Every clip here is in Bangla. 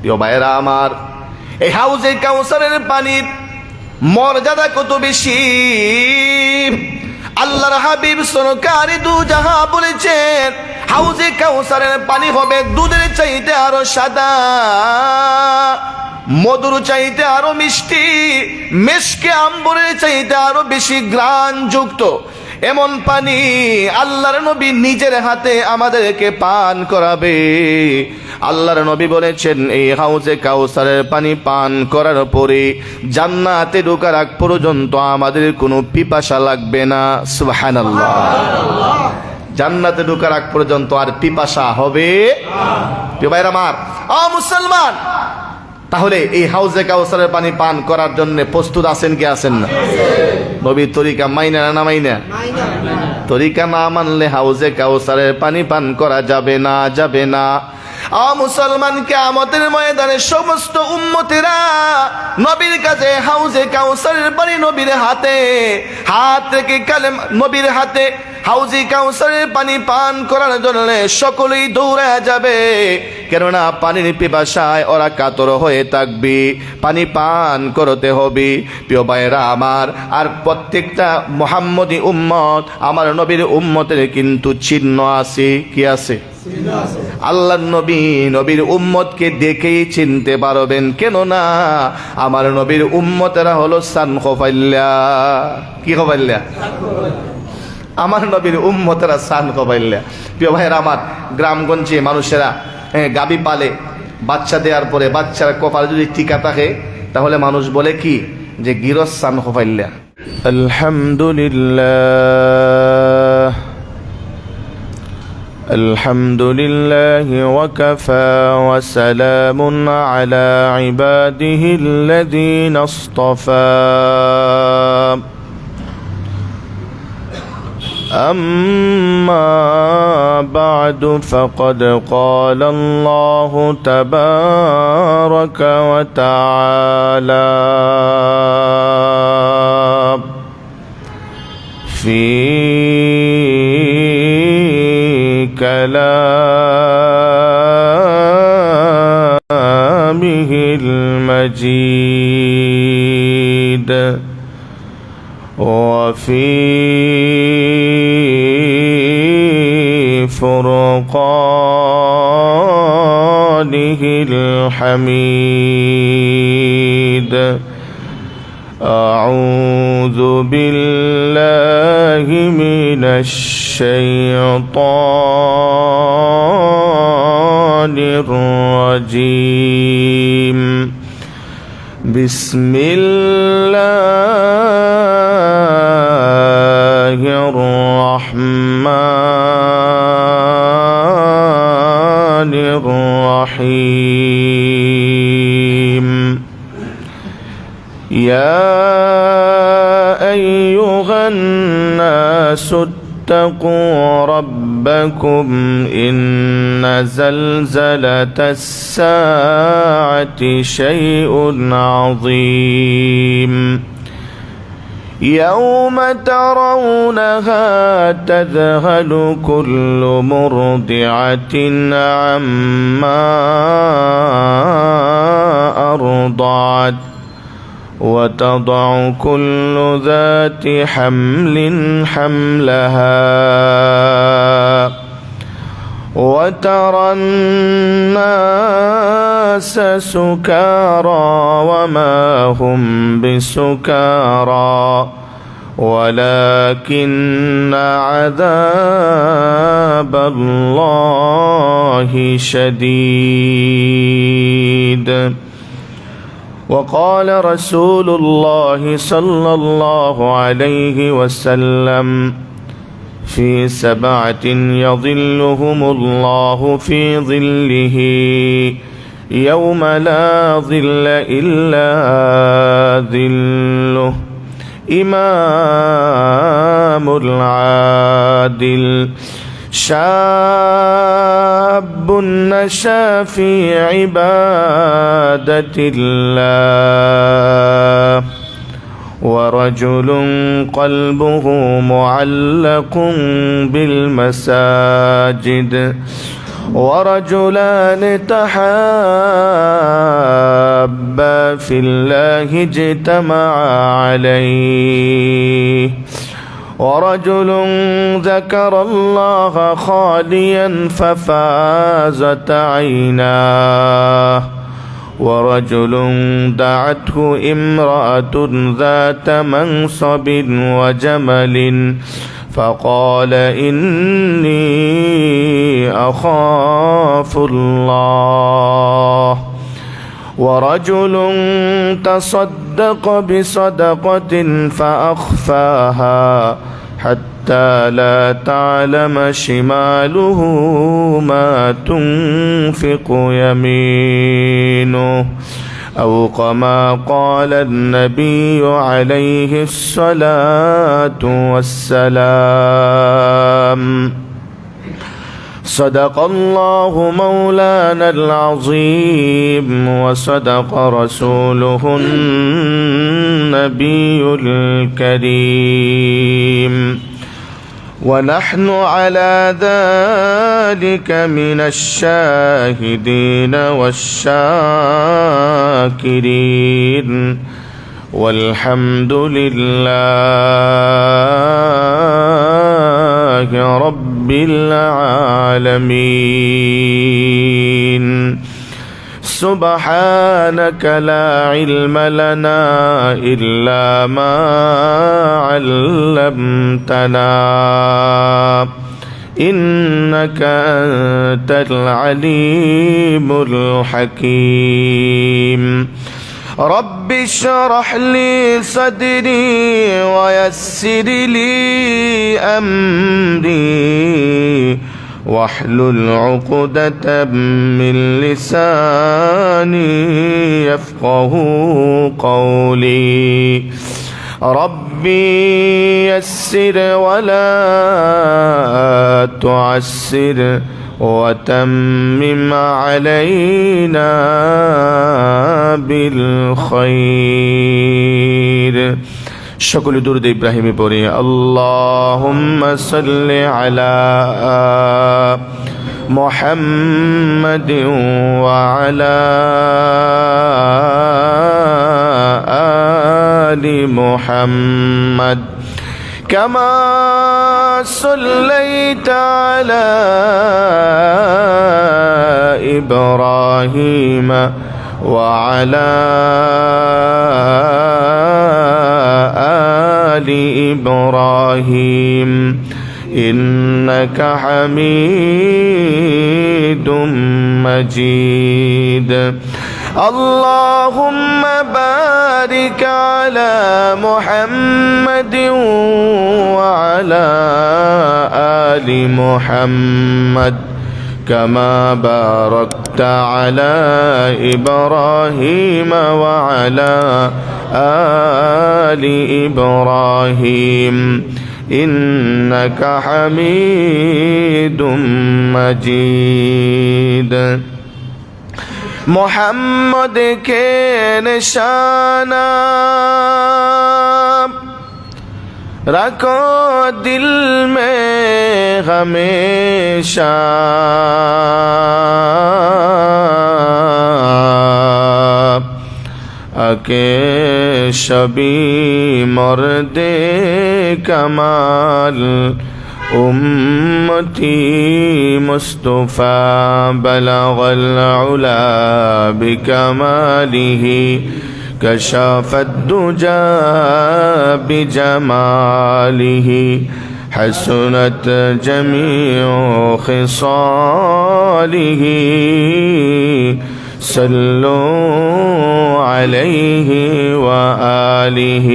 প্রিয় ভাইরা আমার, এই হাউজে কাউসারের পানির মর্যাদা কত বেশি! আল্লাহর হাবিব সরকারি দু জাহান বলেছেন, হাউজে কাউসারের পানি হবে দুধের চাইতে আরো সাদা, মধুর চাইতে আরো মিষ্টি, মেশকে আম্বরের চাইতে আরো বেশি ঘ্রাণযুক্ত। এমন পানি আল্লাহর নবী নিজের হাতে আমাদেরকে পান করাবে। আল্লাহর নবী বলেছেন, এই হাউজে কাউসারের পানি পান করার পরে জান্নাতে ঢোকার আগ পর্যন্ত আমাদের কোনো পিপাসা লাগবে না। সুবহানাল্লাহ। জান্নাতে ঢোকার আগ পর্যন্ত আর পিপাসা হবে না। ভাইরা আমার, ও মুসলমান, তাহলে এই হাউজে কাউসারের পানি পান করার জন্য প্রস্তুত আছেন কি আছেন না? নবীর তরিকা মাইনা না মাইনা? তরিকা না মানলে হাউজে কাউসারের পানি পান করা যাবে না, যাবে না। মুসলমান, কিয়ামতের ময়দানে সমস্ত উম্মতেরা নবীর কাছে হাউজে কাউসারের পানি নবীর হাতে হাত রেখে নবীর হাতে হাউজে কাউসারের পানি পান করার জন্য সকলেই দৌড়ে যাবে, কেননা পানির পিপাসায় ওরা কাতর হয়ে থাকবে, পানি পান করতে হবে। প্রিয় ভাইরা আমার, আর প্রত্যেকটা মুহাম্মদী উম্মত, আমার নবীর উম্মতের কিন্তু চিহ্ন আছে। কি আছে? আল্লাহর নবী নবীর উম্মতকে দেখেই চিনতে পারবেন, কেননা আমার নবীর উম্মতেরা হলো সান খোফাইল্লা। কি খোফাইল্লা? আমার নবীর উম্মতেরা সান খোফাইল্লা। প্রিয় ভাইয়েরা আমার, গ্রামগঞ্জে মানুষেরা গাবি পালে, বাচ্চা দেওয়ার পরে বাচ্চার কপালে যদি টিকা থাকে তাহলে মানুষ বলে কি, যে গিরস সান খোফাইল্লা। আলহামদুলিল্লাহ আলহামদুলিল্লাহি ওয়া কাফা ওয়া সালামুন আলা ইবাদিহিল্লাযীনা ইসতাফা। أما بعد فقد قال الله تبارك وتعالى في كلامه المجيد وفي فرقانه الحميد. أعوذ بالله من الشيطان الرجيم. بسم الله الرحمن الرحيم. يا أيها الناس اتقوا ربكم إن زلزلة الساعة شيء عظيم. يوم ترونها تذهل كل مرضعة عما أرضعت وتضع كل ذات حمل حملها وترى الناس سكارى وما هم بسكارى ولكن عذاب الله شديد. وقال رسول الله صلى الله عليه وسلم في 7 يظلهم الله في ظله يوم لا ظل إلا ظله. إمام العادل شاب نشا في عبادة الله ورجل قلبه معلق بالمساجد ورجلان تحابا في الله اجتمع عليه ورجل ذكر الله خاليا ففازت عيناه ورجل دعته امرأة ذات منصب وجمل فقال إني أخاف الله ورجل تصدق بصدقة فأخفاها حتى لا تعلم شماله ما تنفق يمينه أو كما قال النبي عليه الصلاة والسلام صدق الله مولانا العظيم وصدق رسوله النبي الكريم ونحن على ذلك من الشاهدين والشاكرين والحمد لله رب العالمين سبحانك لا علم لنا إلا ما علمتنا إنك أنت العليم الحكيم رب اشرح لي صدري ويسر لي أمري واحلل عقدة من لساني يفقه قولي ربي يسر ولا تعسر وتمم علينا بالخير সকলে দুরূদ ইব্রাহিমে পড়ি আল্লাহুম্মা সাল্লি আলা মুহাম্মাদিন ওয়া আলা আলি মুহাম্মাদ কামা সাল্লাইতা আলা ইব্রাহিম ওয়া আলা آل إبراهيم إنك حميد مجيد اللهم بارك على محمد وعلى آل محمد كما باركت على إبراهيم وعلى آل إبراهيم إنك حميد مجيد محمد کے نشانہ رکھو دل میں ہمیشہ اکے شبی مرد کمال امتی مصطفیٰ بلغ العلا بکمالہ کشف الدجى بجمالہ حسنت جميع خصاله صلوا عليه وآله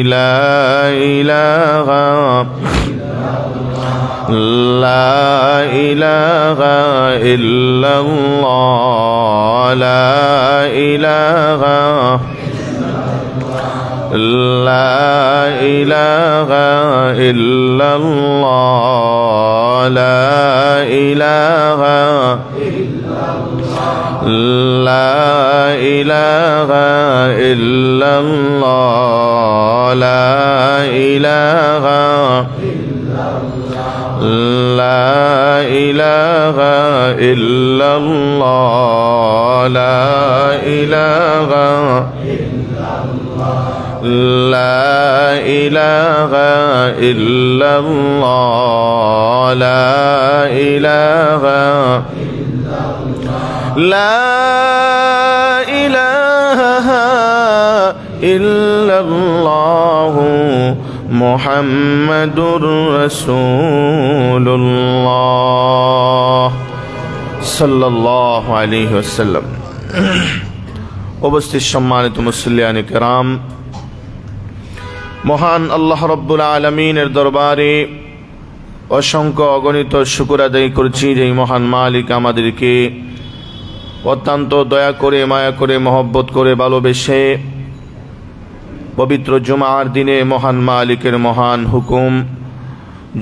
لا إله إلا الله لا إله إلا الله لا إله إلا الله لا إله লা ইলাহা ইল্লাল্লাহ লা ইলাহা লা ইলাহা ইল্লাল্লাহ লা ইলাহা লা ইলাহা ইল্লাল্লাহ মুহাম্মাদুর রাসূলুল্লাহ সাল্লাল্লাহু আলাইহি ওয়াসাল্লাম। উপস্থিত সম্মানিত মুসল্লিয়ানে কেরাম, মহান আল্লাহ রাব্বুল আলামিনের দরবারে অসংখ্য অগণিত শুকর আদায় করছি, যে মহান মালিক আমাদেরকে অত্যন্ত দয়া করে, মায়া করে, মহব্বত করে, ভালোবেসে পবিত্র জুমার দিনে মহান মালিকের মহান হুকুম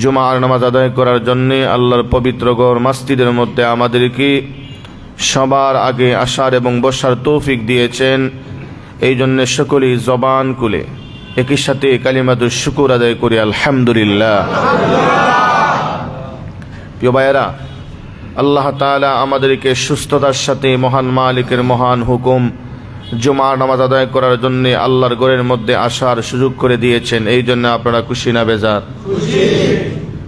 জুমার নামাজ আদায় করার জন্যে আল্লাহর পবিত্র ঘর মসজিদের মধ্যে আমাদেরকে সবার আগে আসার এবং বসার তৌফিক দিয়েছেন। এই জন্যে সকলেই জবান খুলে একই সাথে কালিমাতুশ শুকর আদায় করি আলহামদুলিল্লাহ। প্রিয় ভাইয়েরা, আল্লাহ তাআলা আমাদেরকে সুস্থতার সাথে মহান মালিকের মহান হুকুম জুমার নামাজ আদায় করার জন্য আল্লাহর ঘরের মধ্যে আসার সুযোগ করে দিয়েছেন। এই জন্য আপনারা খুশি না বেজার?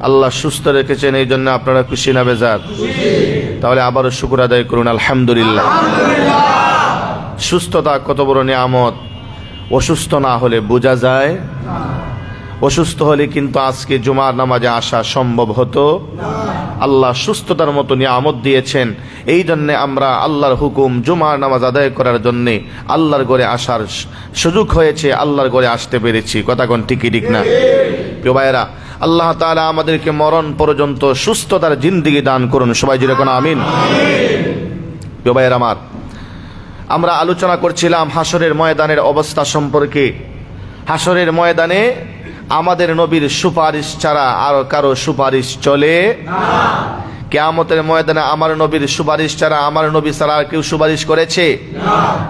আল্লাহ সুস্থ রেখেছেন, এই জন্য আপনারা খুশি না বেজার? তাহলে আবারও শুকর আদায় করুন আলহামদুলিল্লাহ। সুস্থতা কত বড় নিয়ামত! অসুস্থ না হলে বোঝা যায়। অসুস্থ হলে কিন্তু আজকে জুমার নামাজে আসা সম্ভব হতো। আল্লাহ সুস্থতার মতো নিয়ামত দিয়েছেন, এই জন্যে আমরা আল্লাহর হুকুম জুমার নামাজ আদায় করার জন্যে আল্লাহর ঘরে আসার সুযোগ হয়েছে, আল্লাহর ঘরে আসতে পেরেছি। কথা কোন ঠিকই ঠিক না? প্রিয় ভাইয়েরা, আল্লাহ তাআলা আমাদেরকে মরণ পর্যন্ত সুস্থতার জিন্দেগি দান করুন। সবাই জুড়ে কোন আমিন। প্রিয় ভাইয়েরা আমার, আমরা আলোচনা করছিলাম হাসরের ময়দানের অবস্থা সম্পর্কে। হাসরের ময়দানে আমাদের নবীর সুপারিশ ছাড়া আর কারো সুপারিশ চলে না। কিয়ামতের ময়দানে আমার নবীর সুপারিশ ছাড়া, আমার নবী ছাড়া আর কেউ সুপারিশ করেছে?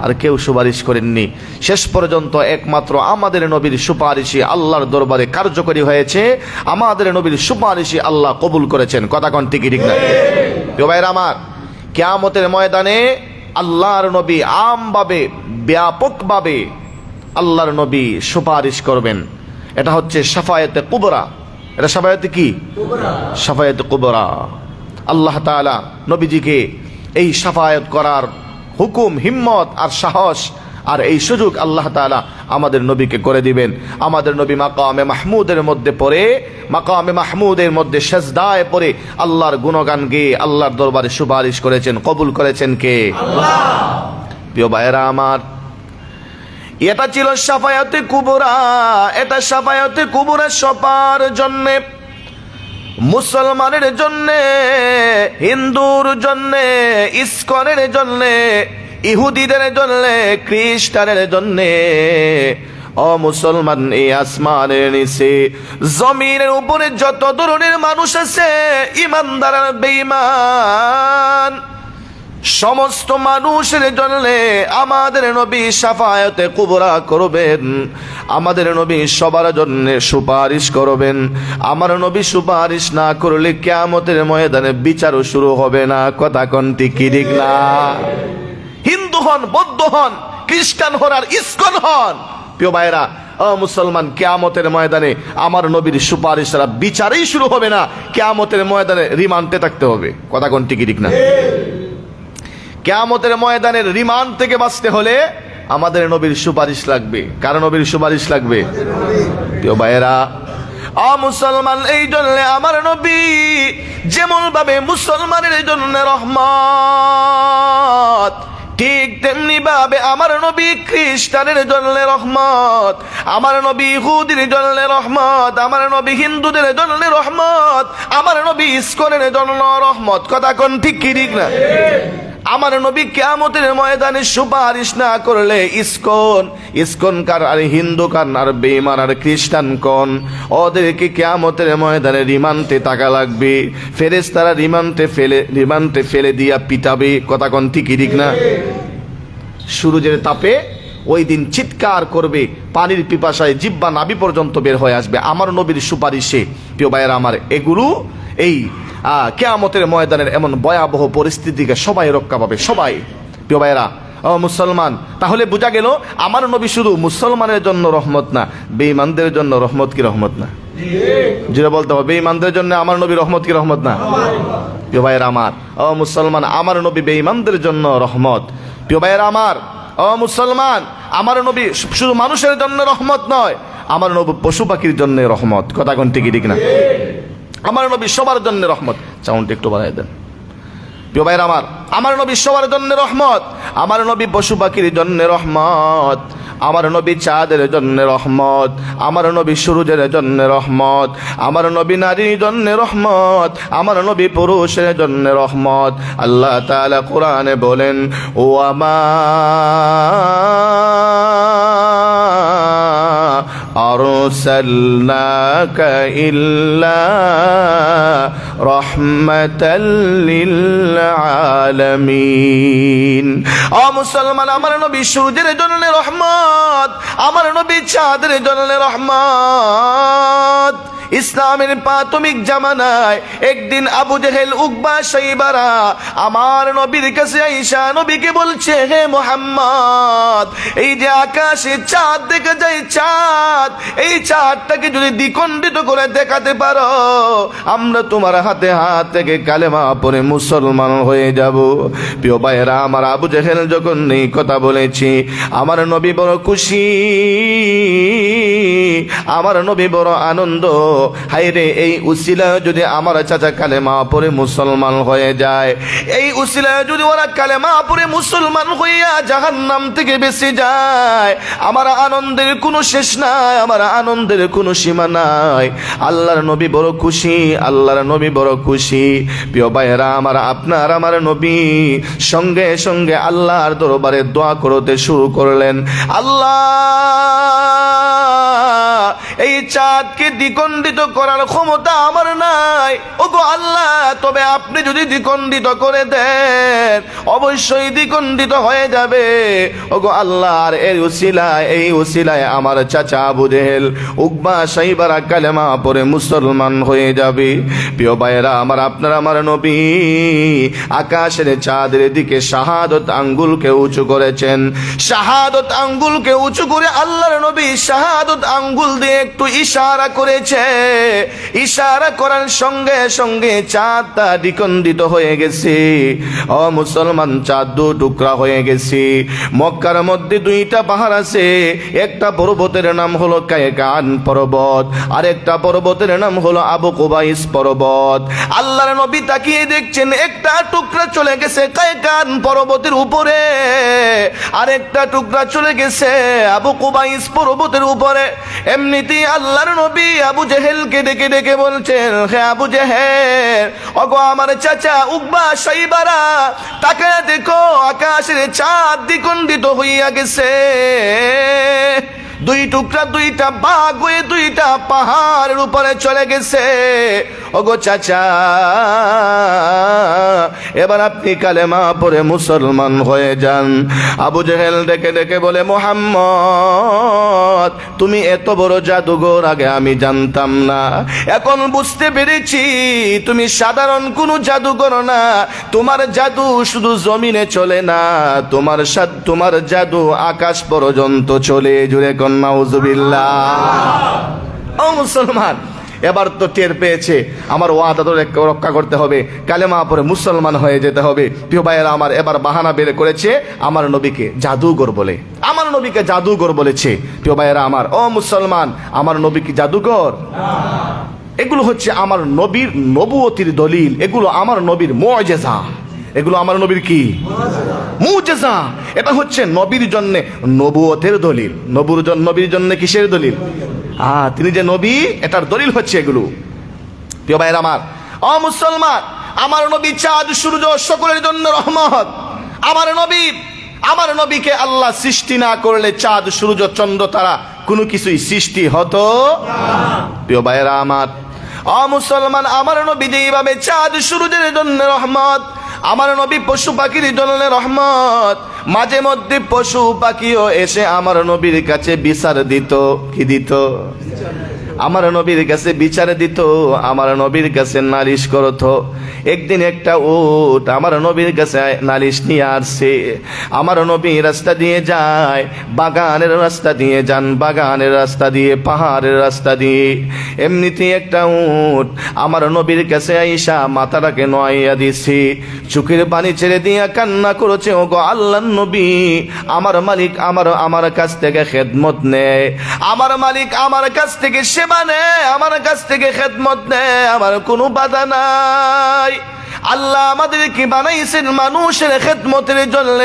আর কেউ সুপারিশ করেননি। শেষ পর্যন্ত একমাত্র আমাদের নবীর সুপারিশই আল্লাহর দরবারে কার্যকরী হয়েছে। আমাদের নবীর সুপারিশই আল্লাহ কবুল করেছেন। কথা কোন ঠিকই ঠিক না? প্রিয় ভাইরা আমার, কিয়ামতের ময়দানে আল্লাহর নবী আমভাবে, ব্যাপকভাবে আল্লাহর নবী সুপারিশ করবেন। এটা হচ্ছে শাফায়াতে কুবরা। এটা শাফায়াতে কি? শাফায়াতে কুবরা। আল্লাহ তাআলা নবীজিকে এই শাফায়াত করার হুকুম, হিম্মত আর সাহস আর এই সুযোগ আল্লাহ তাআলা আমাদের নবীকে করে দিবেন। আমাদের নবী মাকামে মাহমুদের মধ্যে পড়ে, মাকামে মাহমুদের মধ্যে সেজদায় পড়ে আল্লাহর গুণগান গেয়ে আল্লাহর দরবারে সুপারিশ করেছেন। কবুল করেছেন কে? আল্লাহ। প্রিয় ভাইয়েরা আমার, এটা ছিল শাফায়াতে কুবরা। এটা শাফায়াতে কুবরা সবার জন্যে, মুসলমানের জন্যে, হিন্দুর জন্যে, ইসকনের জন্যে, ইহুদিদের জন্যে, খ্রিস্টানের জন্যে। ও মুসলমান, এই আসমানের নিচে জমিনের উপরে যত ধরনের মানুষ আছে, ইমানদার আর বেঈমান, সমস্ত মানুষের জন্য আমাদের নবী শাফায়াতে কুবরা করবেন। আমাদের নবী সবার জন্য সুপারিশ করবেন। আমার নবী সুপারিশ না করলে কিয়ামতের ময়দানে বিচারও শুরু হবে না। কথা কোন ঠিক না? হিন্দু হন, বৌদ্ধ হন, খ্রিস্টান হন আর ইসকন হন, প্রিয় ভাইরা ও মুসলমান, কিয়ামতের ময়দানে আমার নবীর সুপারিশ ছাড়া বিচারই শুরু হবে না। কিয়ামতের ময়দানে রিমান্ডে থাকতে হবে। কথা কোন ঠিক না? কিয়ামতের ময়দানের রিমান্ড থেকে বাঁচতে হলে আমাদের নবীর সুপারিশ লাগবে। কার নবীর সুপারিশ লাগবে? প্রিয় ভাইয়েরা ও মুসলমান, এই জন্য আমার নবী যেমন ভাবে মুসলমানের জন্য রহমত, ঠিক তেমনি ভাবে আমার নবী খ্রিস্টানের জন্য রহমত, আমার নবী ইহুদির জন্য রহমত, আমার নবী হিন্দুদের জন্য রহমত, আমার নবী ইসকনের জন্য রহমত। কথা কোন ঠিক কি ঠিক না? আমার নবী কিয়ামতের ময়দানে সুপারিশ না করলে ইসকন কার আর হিন্দু কার আর বেঈমান আর খ্রিস্টান কোন, ওদেরকে কিয়ামতের ময়দানে রিমান্ডে টাকা লাগবে। ফেরেশতারা রিমান্ডে ফেলে দিয়া পিটাবে। কথা কোন ঠিক ঠিক না? সূর্যের তাপে ওই দিন চিৎকার করবে, পানির পিপাসায় জিহ্বা নাভি পর্যন্ত বের হয়ে আসবে আমার নবীর সুপারিশে। প্রিয় ভাইয়েরা আমার, এই কিয়ামতের ময়দানের এমন ভয়াবহ পরিস্থিতিকে সবাই রক্ষা পাবে, সবাই। প্রিয় ভাইরা ও মুসলমান, তাহলে বোঝা গেল আমার নবী শুধু মুসলমানের জন্য রহমত না, বেঈমানদের জন্য রহমত কি রহমত না? যেটা বলতে হবে, বেঈমানদের জন্য আমার নবী রহমত কি রহমত না? প্রিয় ভাইয়েরা আমার ও মুসলমান, আমার নবী বেঈমানদের জন্য রহমত। প্রিয় ভাইয়েরা আমার ও মুসলমান, আমার নবী শুধু মানুষের জন্য রহমত নয়, আমার নবী পশু পাখির জন্য রহমত। কথা কোন ঠিক ঠিক না? আমার নবী সবার জন্য রহমত। সাউন্ডটা একটু বাড়াই দেন। প্রিয় ভাইয়েরা আমার নবী সবার জন্য রহমত, আমার নবী পশু পাখির জন্য রহমত, আমার নবী চাঁদের জন্য রহমত, আমার নবী সূর্যের জন্য রহমত, আমার নবী নারীর জন্য রহমত, আমার নবী পুরুষের জন্য রহমত। আল্লাহ তাআলা কোরআনে বলেন, ও আরসালনাকা ইল্লা রাহমাতাল লিল আলামিন। ও মুসলমান, আমার নবী সূর্যের জন্য রহমত, আমার নবী চাঁদের জন্য রহমত। ইসলামের প্রাথমিক জামানায় একদিন আবু জেহেল, উকবা, শাইবারা আমার নবীর কাছে আইসা নবীকে বলছে, হে মুহাম্মদ, এই যে আকাশে চাঁদ দেখা যায়, চাঁদ, এই চাঁদটাকে যদি দ্বিখণ্ডিত করে দেখাতে পারো, আমরা তোমার হাতে হাত থেকে কালেমা পড়ে মুসলমান হয়ে যাব। প্রিয় ভাইয়েরা আমার, আবু জেহেল যখন এই কথা বলেছি, আমার নবী বড় খুশি, আমার নবী বড় আনন্দ। হায়রে, এই উসিলায় যদি আমার চাচা কালেমা পড়ে মুসলমান হয়ে যায়, এই উসিলায় যদি ওরা কালেমা পড়ে মুসলমান হইয়া জাহান্নাম থেকে বেঁচে যায়, আমার আনন্দের কোনো শেষ নাই, আমার আনন্দের কোনো সীমা নাই। আল্লাহর নবী বড় খুশি, আল্লাহর নবী বড় খুশি। প্রিয় ভাইয়েরা আমার, আপনার আমার নবী সঙ্গে সঙ্গে আল্লাহর দরবারে দোয়া করতে শুরু করলেন, আল্লাহ, এই চাঁদকে দ্বিখণ্ডিত করার ক্ষমতা আমার নাই, ওগো আল্লাহ, তবে আপনি যদি দ্বিখণ্ডিত করে দেন অবশ্যই দ্বিখণ্ডিত হয়ে যাবে, ওগো আল্লাহ। আর এই উসিলায় আমার চাচা আবু জেহেল, উকবা, শাইবারা কালেমা পড়ে মুসলমান হয়ে যাবে। প্রিয় ভাইয়েরা আমার, আপনার আমার নবী আকাশের চাঁদের দিকে শাহাদত আঙ্গুলকে উঁচু করেছেন, শাহাদত আঙ্গুলকে উঁচু করে আল্লাহর নবী শাহাদত আঙ্গুল দিয়ে একটু ইশারা করেছে, ইশারা করার সঙ্গে সঙ্গে চাঁদটা দ্বিখণ্ডিত হয়ে গেছে। ও মুসলমান, চাঁদ দু টুকরা হয়ে গেছে। মক্কার মধ্যে দুইটা পাহাড় আছে, একটা পর্বতের নাম হলো কায়কান পর্বত, আর একটা পর্বতের নাম হলো আবু কুবাইস পর্বত। আল্লাহর নবী তাকিয়ে দেখছেন, একটা টুকরা চলে গেছে কায়কান পর্বতের উপরে, আর একটা টুকরা চলে গেছে আবু কুবাইস পর্বতের উপরে। এমনিতেই আল্লাহর নবী আবু জেহেলকে ডেকে ডেকে বলছেন, হে আবু জেহেল, ওগো আমার চাচা উকবা, শাইবারা, তাকায় দেখো আকাশের চাঁদ দ্বিখণ্ডিত হইয়া গেছে, দুই টুকরা, দুইটা ভাগ হয়ে দুইটা পাহাড়ের উপরে চলে গেছে। ওগো চাচা, এবার আপনি কালেমা পড়ে মুসলমান হয়ে যান। আবু জেহেল ডেকে ডেকে বলে, মুহাম্মদ, তুমি এত বড় জাদুঘর আগে আমি জানতাম না, এখন বুঝতে পেরেছি তুমি সাধারণ কোনো জাদুঘর না, তোমার জাদু শুধু জমিনে চলে না, তোমার জাদু আকাশ পর্যন্ত চলে। জুড়ে কন্যা নাউজুবিল্লাহ। ও মুসলমান, এবার তো টের পেয়েছে আমার ওয়াদা তো রক্ষা করতে হবে, কালেমা পড়ে মুসলমান হয়ে যেতে হবে। প্রিয় ভাইয়েরা আমার, এবার বাহানা বের করেছে আমার নবীকে জাদুঘর বলে, আমার নবীকে জাদুঘর বলেছে। প্রিয় ভাইয়েরা আমার, ও মুসলমান, আমার নবী কি জাদুঘর? এগুলো হচ্ছে আমার নবীর নবুয়তির দলিল, এগুলো আমার নবীর মুআজিজা, এগুলো আমার নবীর কি মুআজিজা। এটা হচ্ছে নবীর জন্য নবুয়তের দলিল, নবীর জন্য কিসের দলিল? তিনি যে নবী, এটার দলিল হচ্ছে এগুলো। প্রিয় ভাইরা আমার, ও মুসলমান, আমার নবী চাঁদ সূর্য সকলের জন্য রহমত। আমার নবীকে আল্লাহ সৃষ্টি না করলে চাঁদ সূর্য চন্দ্র তারা কোনো কিছুই সৃষ্টি হতো না। প্রিয় ভাইরা আমার, ও মুসলমান, আমার নবী যেইভাবে চাঁদ সূর্যের জন্য রহমত, আমার নবী পশু পাখির জন্য রহমত। মাঝে মধ্যে পশু পাখিও এসে আমার নবীর কাছে বিচার দিত। কি দিত? আমার নবীর কাছে বিচার দিত, আমার নবীর কাছে নালিশ করত। একদিন একটা উট আমার নবীর কাছে নালিশ নিয়ে আসছে। আমার নবী রাস্তা দিয়ে যায়, বাগানের রাস্তা দিয়ে যান, বাগানের রাস্তা দিয়ে, পাহাড়ের রাস্তা দিয়ে। এমনিতে একটা উট আমার নবীর কাছে আইসা মাথাটাকে নোয়াইয়া দিছে, চোখের পানি ছেড়ে দিয়া কান্না করেছে, ও গো আল্লাহর নবী, আমার মালিক আমার কাছ থেকে খেদমত নেয়, আমার মালিক আমার কাছ থেকে সেবা নেয়, আমার কাছ থেকে খেদমত নেয়, আমার কোনো বাধা নাই। আল্লাহ আমাদেরকে বানাইছেন মানুষের খেদমতের জন্য,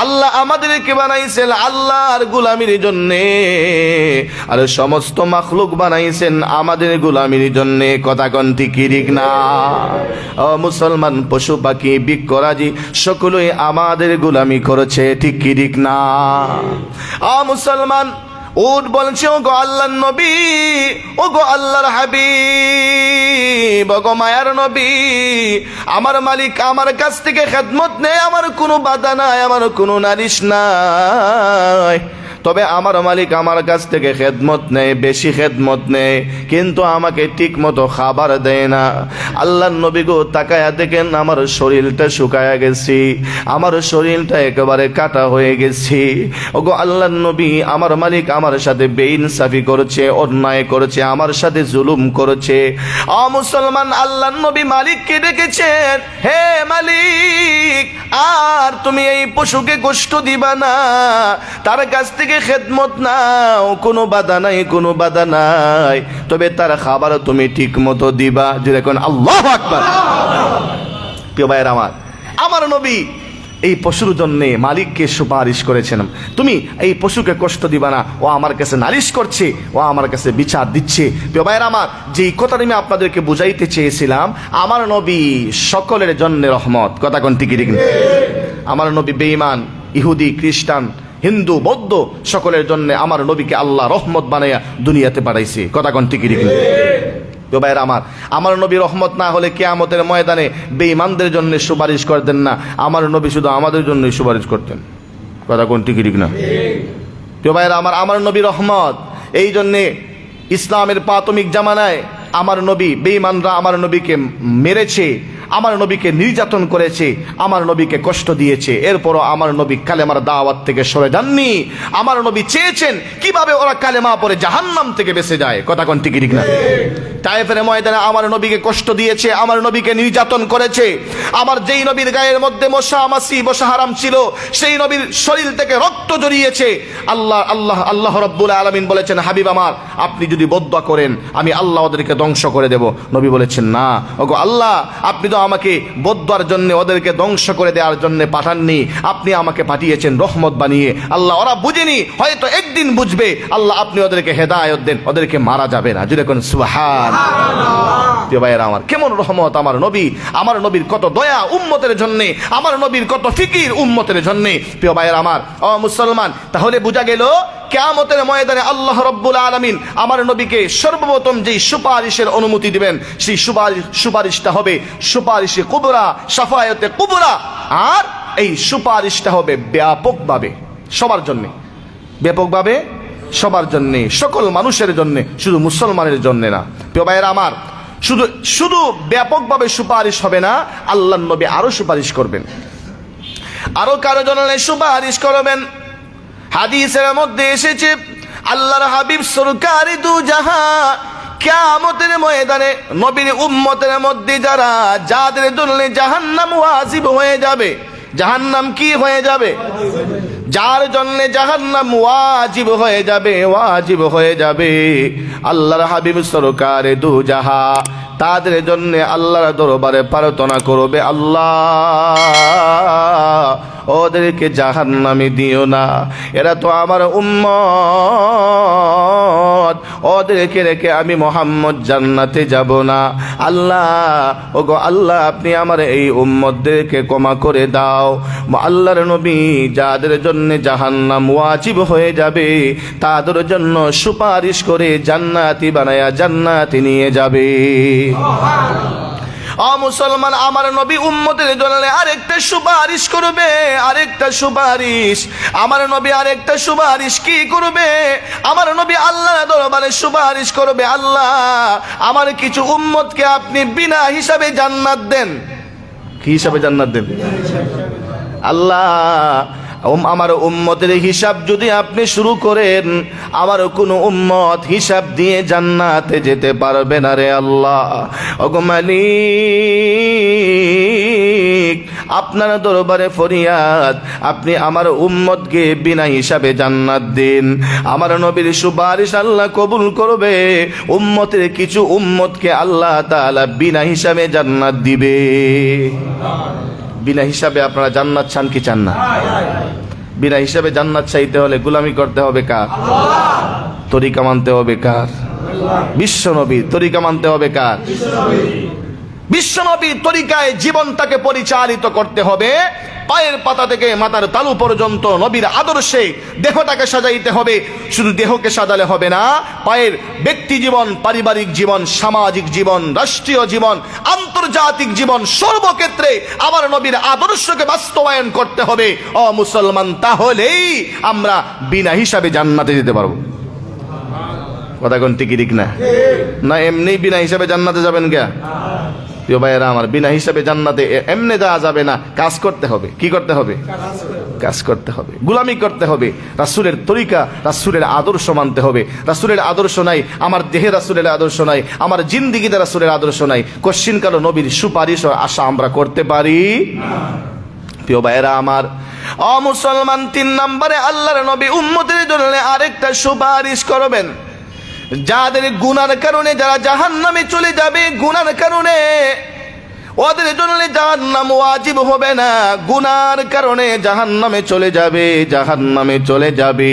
আল্লাহ আমাদেরকে বানাইছেন আল্লাহর গোলামির জন্য, আর সমস্ত মাখলুক বানাইছেন আমাদের গোলামির জন্য। কথা কোন ঠিক না? ও মুসলমান, পশু পাখি বৃক্ষরাজি সকলেই আমাদের গোলামি করেছে, ঠিক না? ও মুসলমান, উট বলছে, ও গো আল্লাহর নবী, ও গো আল্লাহর হাবিব, ও গো মায়ার নবী, আমার মালিক আমার কাছ থেকে খেদমত নেই, আমার কোনো বাধা নাই, আমার কোনো নালিশ নাই, তবে আমার মালিক আমার কাছ থেকে খেদমত নেই, বেশি খেদমত নেই, কিন্তু আমাকে ঠিক মতো খাবার দেয় না। আল্লাহর নবী গো, তাকায়া দেখেন আমার শরীরটা শুকায়া গেছি, আমার শরীরটা একেবারে কাটা হয়ে গেছি। ওগো আল্লাহর নবী, আমার মালিক আমার সাথে বেইনসাফি করেছে, অন্যায় করেছে, আমার সাথে জুলুম করেছে। ও মুসলমান, আল্লাহর নবী মালিককে ডেকেছেন, হে মালিক, আর তুমি এই পশুকে কষ্ট দিবা না, তার কাছ থেকে খেদমত নাও, কোনো বাধা নাই, কোনো বাধা নাই, তবে তার খাবার তুমি ঠিক মতো দিবা। যেরকম আল্লাহু আকবার। প্রিয় ভাইয়ের আমার নবী এই পশুর জন্য মালিককে সুপারিশ করেছেন, তুমি এই পশুকে কষ্ট দিবা না, ও আমার কাছে নালিশ করছে, ও আমার কাছে বিচার দিচ্ছে। প্রিয় ভাইয়ের আমার, যেই কথাটা আমি আপনাদেরকে বুঝাইতে চেয়েছিলাম, আমার নবী সকলের জন্য রহমত। কথা কোন ঠিক না? আমার নবী বেঈমান, ইহুদি, খ্রিস্টান, হিন্দু, বৌদ্ধ সকলের জন্য আমার নবীকে আল্লাহ রহমত বানাইয়া দুনিয়াতে পাঠাইছে। কথা কোন ঠিক না? তো ভাইরা আমার নবী রহমত না হলে কিয়ামতের ময়দানে বেঈমানদের জন্য সুপারিশ করতেন না, আমার নবী শুধু আমাদের জন্যই সুপারিশ করতেন। কথা কোন ঠিক না? তো ভাইরা আমার নবী রহমত। এই জন্যে ইসলামের প্রাথমিক জামানায় আমার নবী, বেঈমানরা আমার নবীকে মেরেছে, আমার নবীকে নির্যাতন করেছে, আমার নবীকে কষ্ট দিয়েছে, এরপরও আমার নবী কালেমার দাওয়াত থেকে সরে যাননি। আমার নবী চেয়েছেন কিভাবে ওরা কালেমা পড়ে জাহান্নাম থেকে বেঁচে যায়। কথা কোন ঠিক না? তায়েফের ময়দানে আমার নবীকে কষ্ট দিয়েছে, আমার নবীকে নির্যাতন করেছে। আমার যেই নবীর গায়ের মধ্যে মশা মাছি বসা হারাম ছিল, সেই নবীর শরীর থেকে রক্ত জড়িয়েছে। আল্লাহ রাব্বুল আলামিন বলেছেন, হাবিব আমার, আপনি যদি বদদুয়া করেন আমি আল্লাহ ওদেরকে ধ্বংস করে দেব। নবী বলেছেন, না ওগো আল্লাহ, আপনি তো আমাকে বদদুয়ার জন্য, ওদেরকে ধ্বংস করে দেওয়ার জন্য পাঠাননি, আপনি আমাকে পাঠিয়েছেন রহমত বানিয়ে। আল্লাহ, ওরা বুঝেনি, হয়তো একদিন বুঝবে। আল্লাহ, আপনি ওদেরকে হেদায়েত দেন, ওদেরকে মারা যাবে না। যদি কোন সুবহান। আমার কেমন রহমত আমার নবী, আমার নবীর কত দয়া উম্মতের জন্য, আমার নবীর কত ফিকির উম্মতের জন্য। প্রিয় ভাইয়ের আমার, ও মুসলমান, তাহলে বোঝা গেল কিয়ামতের ময়দানে আল্লাহ রাব্বুল আলামিন আমার নবীকে সর্বপ্রথম যেই সুপারিশের অনুমতি দিবেন, সেই সুপারিশটা হবে সুপারিশে কুবরা, শাফায়াতে কুবরা। আর এই সুপারিশটা হবে ব্যাপকভাবে সবার জন্য, ব্যাপকভাবে সবার জন্য, সকল মানুষের জন্য, শুধু মুসলমানের জন্য না। প্রিয় ভাইয়েরা আমার, শুধু ব্যাপকভাবে সুপারিশ হবে না, আল্লাহর নবী আরো সুপারিশ করবেন, আরো কারো জন্য সুপারিশ করবেন। হাদিসের মধ্যে এসেছে, আল্লাহর হাবিব সরকারি দু জাহান কিয়ামতের ময়দানে নবীর উম্মতের মধ্যে যাদের জন্য জাহান্নাম ওয়াজিব হয়ে যাবে, জাহান্নাম কি হয়ে যাবে? যার জন্য জাহান্নাম ওয়াজিব হয়ে যাবে, ওয়াজিব হয়ে যাবে। আল্লাহর হাবিব সরকারে দু জাহান তাদের জন্য আল্লাহর দরবারে প্রার্থনা করবে, আল্লাহ ওদেরকে জাহান্নামে দিও না, এরা তো আমার উম্মত, ওদেরকে রেখে আমি মুহাম্মদ জান্নাতে যাব না। আল্লাহ, ওগো আল্লাহ, আপনি আমার এই উম্মতদেরকে ক্ষমা করে দাও। আল্লাহর নবী যাদের জন্য জাহান্নাম ওয়াজিব হয়ে যাবে, তাদের জন্য সুপারিশ করে জান্নাতি বানায়া জান্নাতে নিয়ে যাবে। মুসলমান, আমার নবী উম্মতের জন্য আরেকটা সুপারিশ করবে, আরেকটা সুপারিশ। আমার নবী আরেকটা সুপারিশ কি করবে? আমার নবী আল্লাহর দরবারে সুপারিশ করবে, আল্লাহ আমার কিছু উম্মতকে আপনি বিনা হিসাবে জান্নাত দেন। কি হিসাবে জান্নাত দেন? আল্লাহ আমার উম্মতের হিসাব যদি আপনি শুরু করেন, আমার কোনো উম্মত হিসাব দিয়ে জান্নাতে যেতে পারবে না রে আল্লাহ। ওগো মালিক, আপনার দরবারে ফরিয়াদ, আপনি আমার উম্মতকে বিনা হিসাবে জান্নাত দিন। আমার নবীর সুপারিশ আল্লাহ কবুল করবে, উম্মতের কিছু উম্মতকে আল্লাহ তাআলা বিনা হিসাবে জান্নাত দিবে। বিনা হিসাবে আপনারা জান্নাত চান কি চান না? বিনা হিসাবে জান্নাত চাইতে হলে গোলামি করতে হবে কার? তরিকা মানতে হবে কার? বিশ্বনবীর তরিকা মানতে হবে কার? বিশ্বনবীর তরিকায় জীবনটাকে পরিচালিত করতে হবে। পায়ের পাতা থেকে মাথার তালু পর্যন্ত নবীর আদর্শে দেহটাকে সাজাইতে হবে। শুধু দেহকে সাজালে হবে না, পায়ের ব্যক্তি জীবন, পারিবারিক জীবন, সামাজিক জীবন, রাষ্ট্রীয় জীবন, আন্তর্জাতিক জীবন, সর্বক্ষেত্রে আমার নবীর আদর্শকে বাস্তবায়ন করতে হবে ও মুসলমান। তাহলেই আমরা বিনা হিসাবে জান্নাতে যেতে পারবো। কথা কোন ঠিক না? না এমনি বিনা হিসাবে জান্নাতে যাবেন কে? প্রিয় ভাইয়েরা আমার, বিনা হিসাবে জান্নাতে এমনি যাওয়া যাবে না, কাজ করতে হবে। কি করতে হবে? কাজ করতে হবে, গোলামি করতে হবে, রাসূলের তরিকা, রাসূলের আদর্শ মানতে হবে। রাসূলের আদর্শ নাই, আমার দেহে রাসূলের আদর্শ নাই, আমার জিন্দেগিতে রাসূলের আদর্শ নাই, কোশ্চিন কালো নবীর সুপারিশ ও আশা আমরা করতে পারি না। প্রিয় ভাইয়েরা আমার, মুসলমান, 3 নম্বরে আল্লাহর নবী উম্মতের জন্য আরেকটা সুপারিশ করবেন। যাদের গুনার কারণে যারা জাহান্নামে চলে যাবে, গুনার কারণে ওদের জন্য জাহান্নাম ওয়াজিব হবে না। গুনার কারণে জাহান্নামে চলে যাবে, জাহান্নামে চলে যাবে,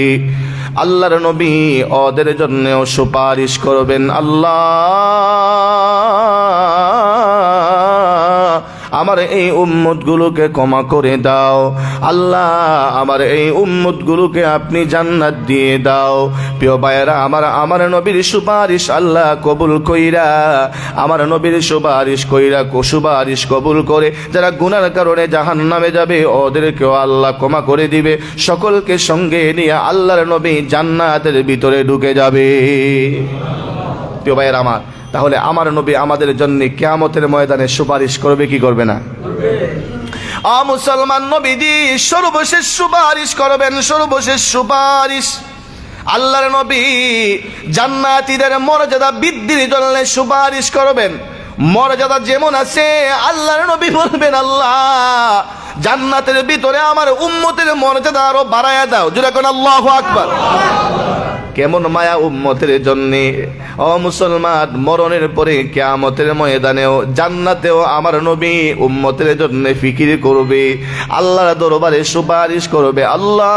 আল্লাহর নবী ওদের জন্যও সুপারিশ করবেন, আল্লাহ আমার এই উম্মতগুলোকে ক্ষমা করে দাও, আল্লাহ আমার এই উম্মতগুলোকে আপনি জান্নাত দিয়ে দাও। প্রিয় ভাইয়েরা আমার, আমার নবীর সুপারিশ আল্লাহ কবুল কইরা, আমার নবীর সুপারিশ কইরা, সুপারিশ কবুল করে যারা গুনার কারণে জাহান্নামে যাবে ওদেরকেও আল্লাহ ক্ষমা করে দিবে। সকলকে সঙ্গে নিয়ে আল্লাহর নবী জান্নাতের ভিতরে ঢুকে যাবে। প্রিয় ভাইয়েরা আমার, তাহলে আমার নবী আমাদের জন্য কিয়ামতের ময়দানে সুপারিশ করবে কি করবে না? মুসলমান, নবীজি সর্বশেষ সুপারিশ করবেন, সর্বশেষ সুপারিশ। আল্লাহর নবী জান্নাতীদের মর্যাদা বৃদ্ধির জন্য সুপারিশ করবেন। মর্যাদা যেমন আছে, আল্লাহর নবী বলবেন, আল্লাহ জান্নাতের ভিতরে আমার উম্মতের মর্যাদা আরো বাড়ায়া দাও। জোরে কোন আল্লাহু আকবার। কেমন মায়া উম্মতের জন্য। ও মুসলমান, মরণের পরে কিয়ামতের ময়দানেও জান্নাতেও আমার নবী উম্মতের জন্য ফিকির করবে, আল্লাহর দরবারে সুপারিশ করবে, আল্লাহ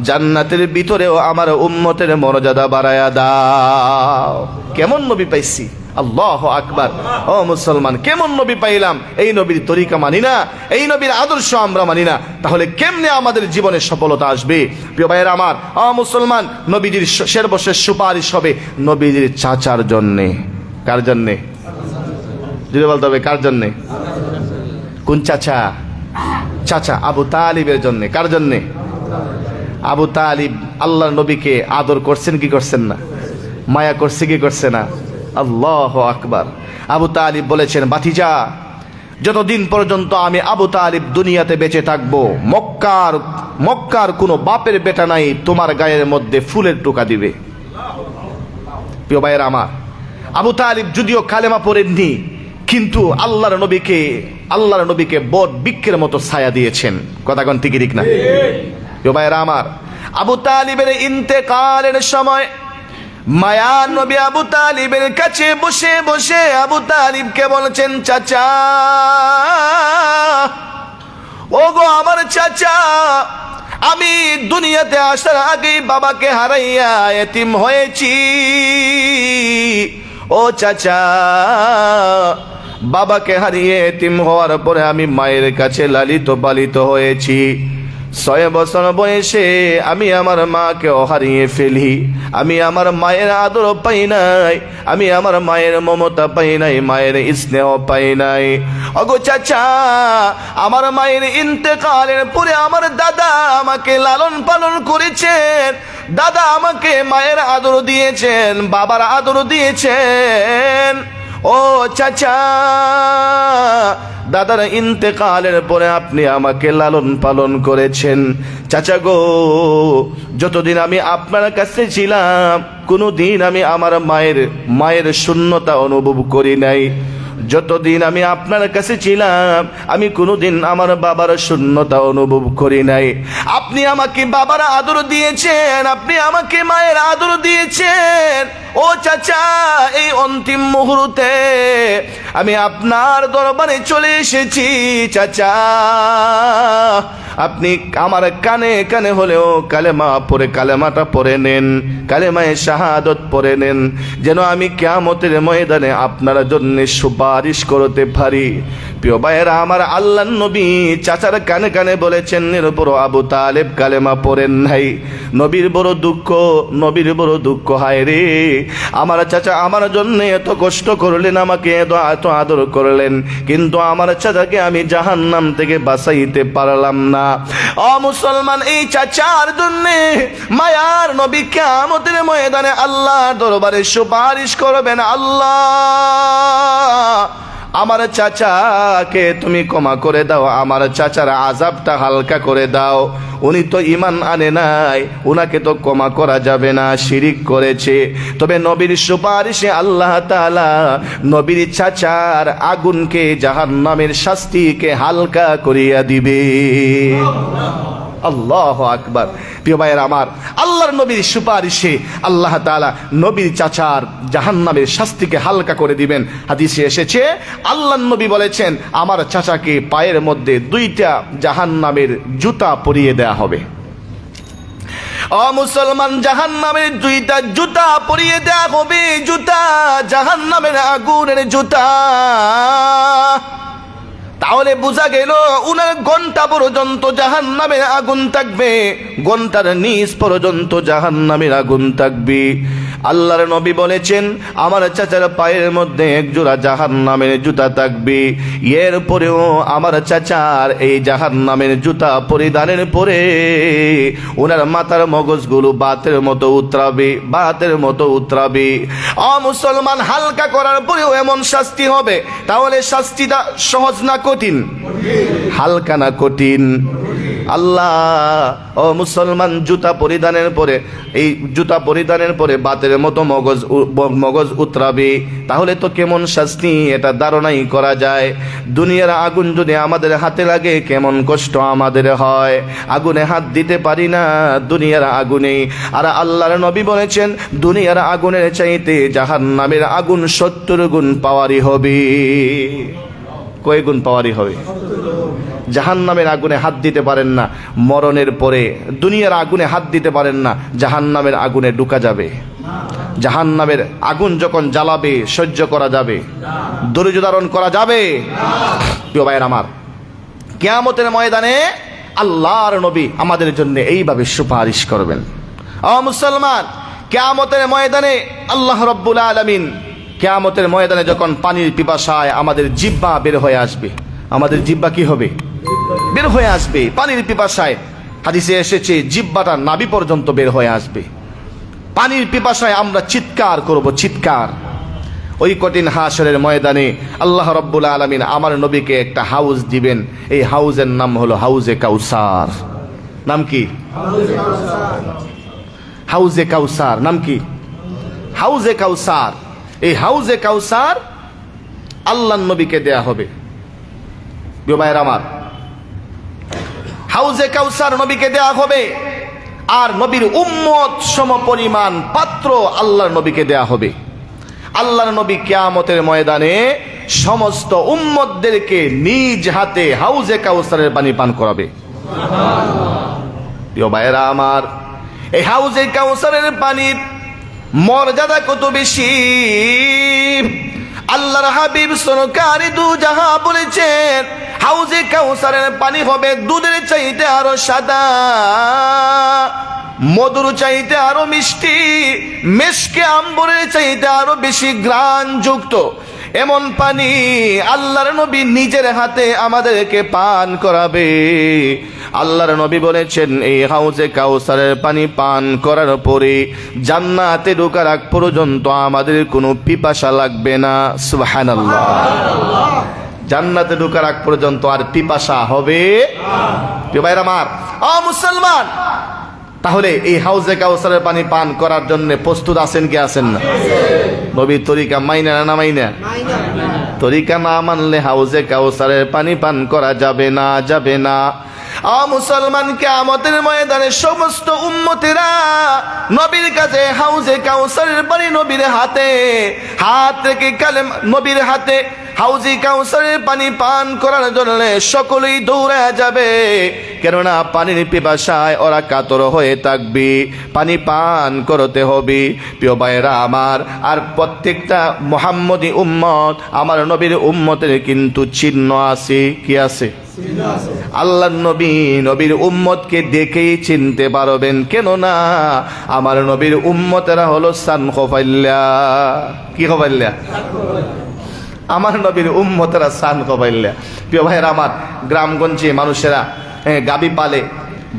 জান্নাতের ভিতরেও আমার উম্মতের মর্যাদা বাড়ায়া দাও। কেমন নবী পাইছি, আল্লাহু আকবার। ও মুসলমান, কেমন নবী পাইলাম? এই নবীর তরিকা মানি না, এই নবীর আদর্শ আমরা মানি না, তাহলে কেমনে আমাদের জীবনে সফলতা আসবে? প্রিয় ভাইয়েরা আমার, মুসলমান, নবীজির সর্বশেষ সুপারিশ হবে নবীজির চাচার জন্যে। কার জন্যে? যদি বলতে হবে কার জন্যে? কোন চাচা? চাচা আবু তালিবের জন্যে। কার জন্যে? আবু তালিব আল্লাহর নবীকে আদর করছেন কি করছেন না? মায়া করছে কি করছে না? আল্লাহু আকবার। আবু তালিব বলেছেন, ভাতিজা, যতদিন পর্যন্ত আমি আবু তালিব দুনিয়াতে বেঁচে থাকবো, মক্কার কোনো বাপের বেটা নাই তোমার গায়ের মধ্যে ফুলের টোকা দিবে। প্রিয় ভাইয়ের আমার, আবু তালিব যদিও কালেমা পড়েননি, কিন্তু আল্লাহর নবীকে বট বৃক্ষের মতো ছায়া দিয়েছেন। কথা কোন ঠিক ঠিক না? প্রিয় ভাইয়ের আমার, আবু তালিবের ইন্তেকালের সময় মায়ার নবী আবু তালিবের কাছে বসে বসে আবু তালিবকে বলছেন, চাচা, ওগো আমার চাচা, আমি দুনিয়াতে আসার আগেই বাবাকে হারাইয়া এতিম হয়েছি। ও চাচা, বাবাকে হারিয়ে এতিম হওয়ার পরে আমি মায়ের কাছে লালিত পালিত হয়েছি। 6 বছর বয়সে আমি আমার মাকে হারিয়ে ফেলি। আমি আমার মায়ের আদর পাই নাই, আমি আমার মায়ের মমতা পাই নাই, মায়ের স্নেহ পাই নাই। ওগো চাচা, আমার মায়ের ইন্তেকালের পরে আমার দাদা আমাকে লালন পালন করেছেন। দাদা আমাকে মায়ের আদর দিয়েছেন, বাবার আদর দিয়েছেন। ও চাচা, দাদার ইন্তেকালের পরে আপনি আমাকে লালন পালন করেছেন। চাচা গো, যতদিন আমি আপনার কাছে ছিলাম কোনোদিন আমি আমার মায়ের শূন্যতা অনুভব করি নাই। যতদিন আমি আপনার কাছে ছিলাম আমি কোনোদিন আমার বাবার শূন্যতা অনুভব করি নাই। আপনি আমাকে বাবার আদর দিয়েছেন, আপনি আমাকে মায়ের আদর দিয়েছেন। ও চাচা, এই অন্তিম মুহূর্তে আমি আপনার দরবারে চলে এসেছি। চাচা, আপনি আমার কানে কানে হলেও কালেমা পড়ে কালেমাটা পড়ে নেন, কালেমায়ে শাহাদত পড়ে নেন, যেন আমি কিয়ামতের ময়দানে আপনার জন্য সুপারিশ করতে পারি। প্রিয় ভাইয়েরা আমার, আল্লাহর নবী চাচার কানে কানে বলেছেন, এরপর আবু তালেব কালেমা পড়েন নাই। নবীর বড় দুঃখ, নবীর বড় দুঃখ। হায় রে, আমার চাচা আমার জন্য এত কষ্ট করলেন, আমাকে এত আদর করলেন, কিন্তু আমার চাচাকে আমি জাহান্নাম থেকে বাঁচাইতে পারলাম না। ও মুসলমান, এই চাচার জন্য মায়ার নবী কিয়ামতের ময়দানে আল্লাহর দরবারে সুপারিশ করবেন। আল্লাহ, আমার চাচাকে তুমি ক্ষমা করে দাও, আমার চাচার আযাবটা হালকা করে দাও। উনি তো ঈমান আনে নাই, উনাকে তো ক্ষমা করা যাবে না, শিরিক করেছে। তবে নবীর সুপারিশে আল্লাহ তাআলা নবীর চাচার আগুনকে, জাহান্নামের শাস্তিকে হালকা করিয়া দিবে। আল্লাহু আকবার। প্রিয় ভাইয়েরা আমার, আল্লাহর নবীর সুপারিশে আল্লাহ তাআলা নবীর চাচার জাহান্নামের শাস্তিকে হালকা করে দিবেন। হাদিসে এসেছে, আল্লাহর নবী বলেছেন, আমার চাচাকে পায়ের মধ্যে 2টা জাহান্নামের জুতা পরিয়ে দেয়া হবে। ও মুসলমান, জাহান্নামের 2টা জুতা পরিয়ে দেয়া হবে। জুতা, জাহান্নামের আগুনের জুতা। তাহলে বোঝা গেল উনার ঘন্টা পর্যন্ত জাহান্নামের আগুন থাকবে, ঘন্টার নিচ পর্যন্ত জাহান্নামের আগুন থাকবে। আল্লাহর নবী বলেছেন, আমার চাচার পায়ের মধ্যে 1 জোড়া জাহান্নামের জুতা থাকবে। এরপরেও আমার চাচার এই জাহান্নামের জুতা পরিধানের পরে ওনার মাথার মগজগুলো বাতের মতো উতরাবে, বাতের মতো উতরাবে। ও মুসলমান, হালকা করার পরেও এমন শাস্তি হবে। তাহলে শাস্তিটা সহজ না কঠিন? হালকা না কঠিন? আল্লাহ, ও মুসলমান, জুতা পরিধানের পরে, এই জুতা পরিধানের পরে বাতের মতো মগজ উতরাবে। তাহলে তো কেমন শাস্তি, এটা ধারণাই করা যায়। দুনিয়ার আগুন যদি আমাদের হাতে লাগে কেমন কষ্ট আমাদের হয়। আগুনে হাত দিতে পারি না দুনিয়ার আগুনে। আর আল্লাহর নবী বলেছেন, দুনিয়ার আগুনের চাইতে জাহান্নামের আগুন 70 গুণ পাওয়ারই হবে। কয় গুণ পাওয়ারই হবে? জাহান্নামের আগুনে হাত দিতে পারেন না, মরণের পরে দুনিয়ার আগুনে হাত দিতে পারেন না, জাহান্নামের আগুনে ঢুকা যাবে। জাহান্নামের আগুন যখন জ্বালাবে সহ্য করা যাবে? ধৈর্য ধারণ করা যাবে? প্রিয় ভাইয়ের আমার, কিয়ামতের ময়দানে আল্লাহর নবী আমাদের জন্য এইভাবে সুপারিশ করবেন। ও মুসলমান, কিয়ামতের ময়দানে আল্লাহ রাব্বুল আলামিন কিয়ামতের ময়দানে যখন পানির পিপাসায় আমাদের জিহ্বা বের হয়ে আসবে, আমাদের জিহ্বা কি হবে? বের হয়ে আসবে পানির পিপাসায়। হাদিসে এসেছে, জিহ্বাটা নাভি পর্যন্ত বের হয়ে আসবে। পানির পিপাসায় আমরা চিৎকার করব, চিৎকার। ওই কঠিন হাসরের ময়দানে আল্লাহ রাব্বুল আলামিন আমার নবীকে একটা হাউজ দিবেন। এই হাউজের নাম হলো হাউজে কাউসার। নাম কি? হাউজে কাউসার। নাম কি? হাউজে কাউসার। এই হাউজে কাউসার আল্লাহর নবীকে দেয়া হবে। প্রিয় ভাইয়েরা আমার, হাউজে কাউসার নবীকে দেয়া হবে। আর নবীর উম্মত সমপরিমাণ পাত্র আল্লাহর নবীকে দেয়া হবে। আল্লাহর নবী কিয়ামতের ময়দানে সমস্ত উম্মতদেরকে নিজ হাতে হাউজে কাউসারের পানি পান করাবে। প্রিয় ভাইয়েরা আমার, এই হাউজে কাউসারের পানির মর্যাদা কত বেশি! আল্লাহর হাবিব সরকারি দু জাহা বলেছেন হাউজে কাউসারের পানি হবে দুধের চাইতে আরো সাদা, মধুর চাইতে আরো মিষ্টি, মেশকে আম্বরের চাইতে আরো বেশি ঘ্রাণ যুক্ত। এমন পানি আল্লাহর নবী নিজের হাতে আমাদেরকে পান করাবে। আল্লাহর নবী বলেছেন এই হাউজে কাউসারের পানি পান করার পরে জান্নাতে ঢোকার আগ পর্যন্ত আমাদের কোনো পিপাসা লাগবে না। সুবহানাল্লাহ। জান্নাতে ঢোকার আগ পর্যন্ত আর পিপাসা হবে না। ভাইরা আমার, মুসলমান, তাহলে এই হাউজে কাউসারের পানি পান করার জন্য প্রস্তুত আছেন কি আছেন না? নবীর তরিকা মাইনা না মাইনা? তরিকা না মানলে হাউজে কাউসারের পানি পান করা যাবে না, যাবে না। মুসলমান, কিয়ামতের ময়দানে সমস্ত উম্মতেরা নবীর কাছে হাউজে কাউসারের পানি নবীর হাতে হাত রেখে নবীর হাতে হাউজে কাউসারের পানি পান করার জন্য সকলেই দৌড়ে যাবে, কেননা পানির পিপাসায় ওরা কাতর হয়ে থাকবে, পানি পান করতে হবে। প্রিয় ভাইরা আমার, আর প্রত্যেকটা মুহাম্মদী উম্মত আমার নবীর উম্মতের কিন্তু চিহ্ন আছে। কি আছে? আল্লাহর নবী নবীর উম্মতকে দেখেই চিনতে পারবেন, কেননা আমার নবীর উম্মতেরা হলো সান খোফাইল্লা। কি খোফাইল্লা? আমার নবীর উম্মতেরা সান খোফাইল্লা। প্রিয় ভাইয়েরা আমার, গ্রামগঞ্জে মানুষেরা গাবি পালে,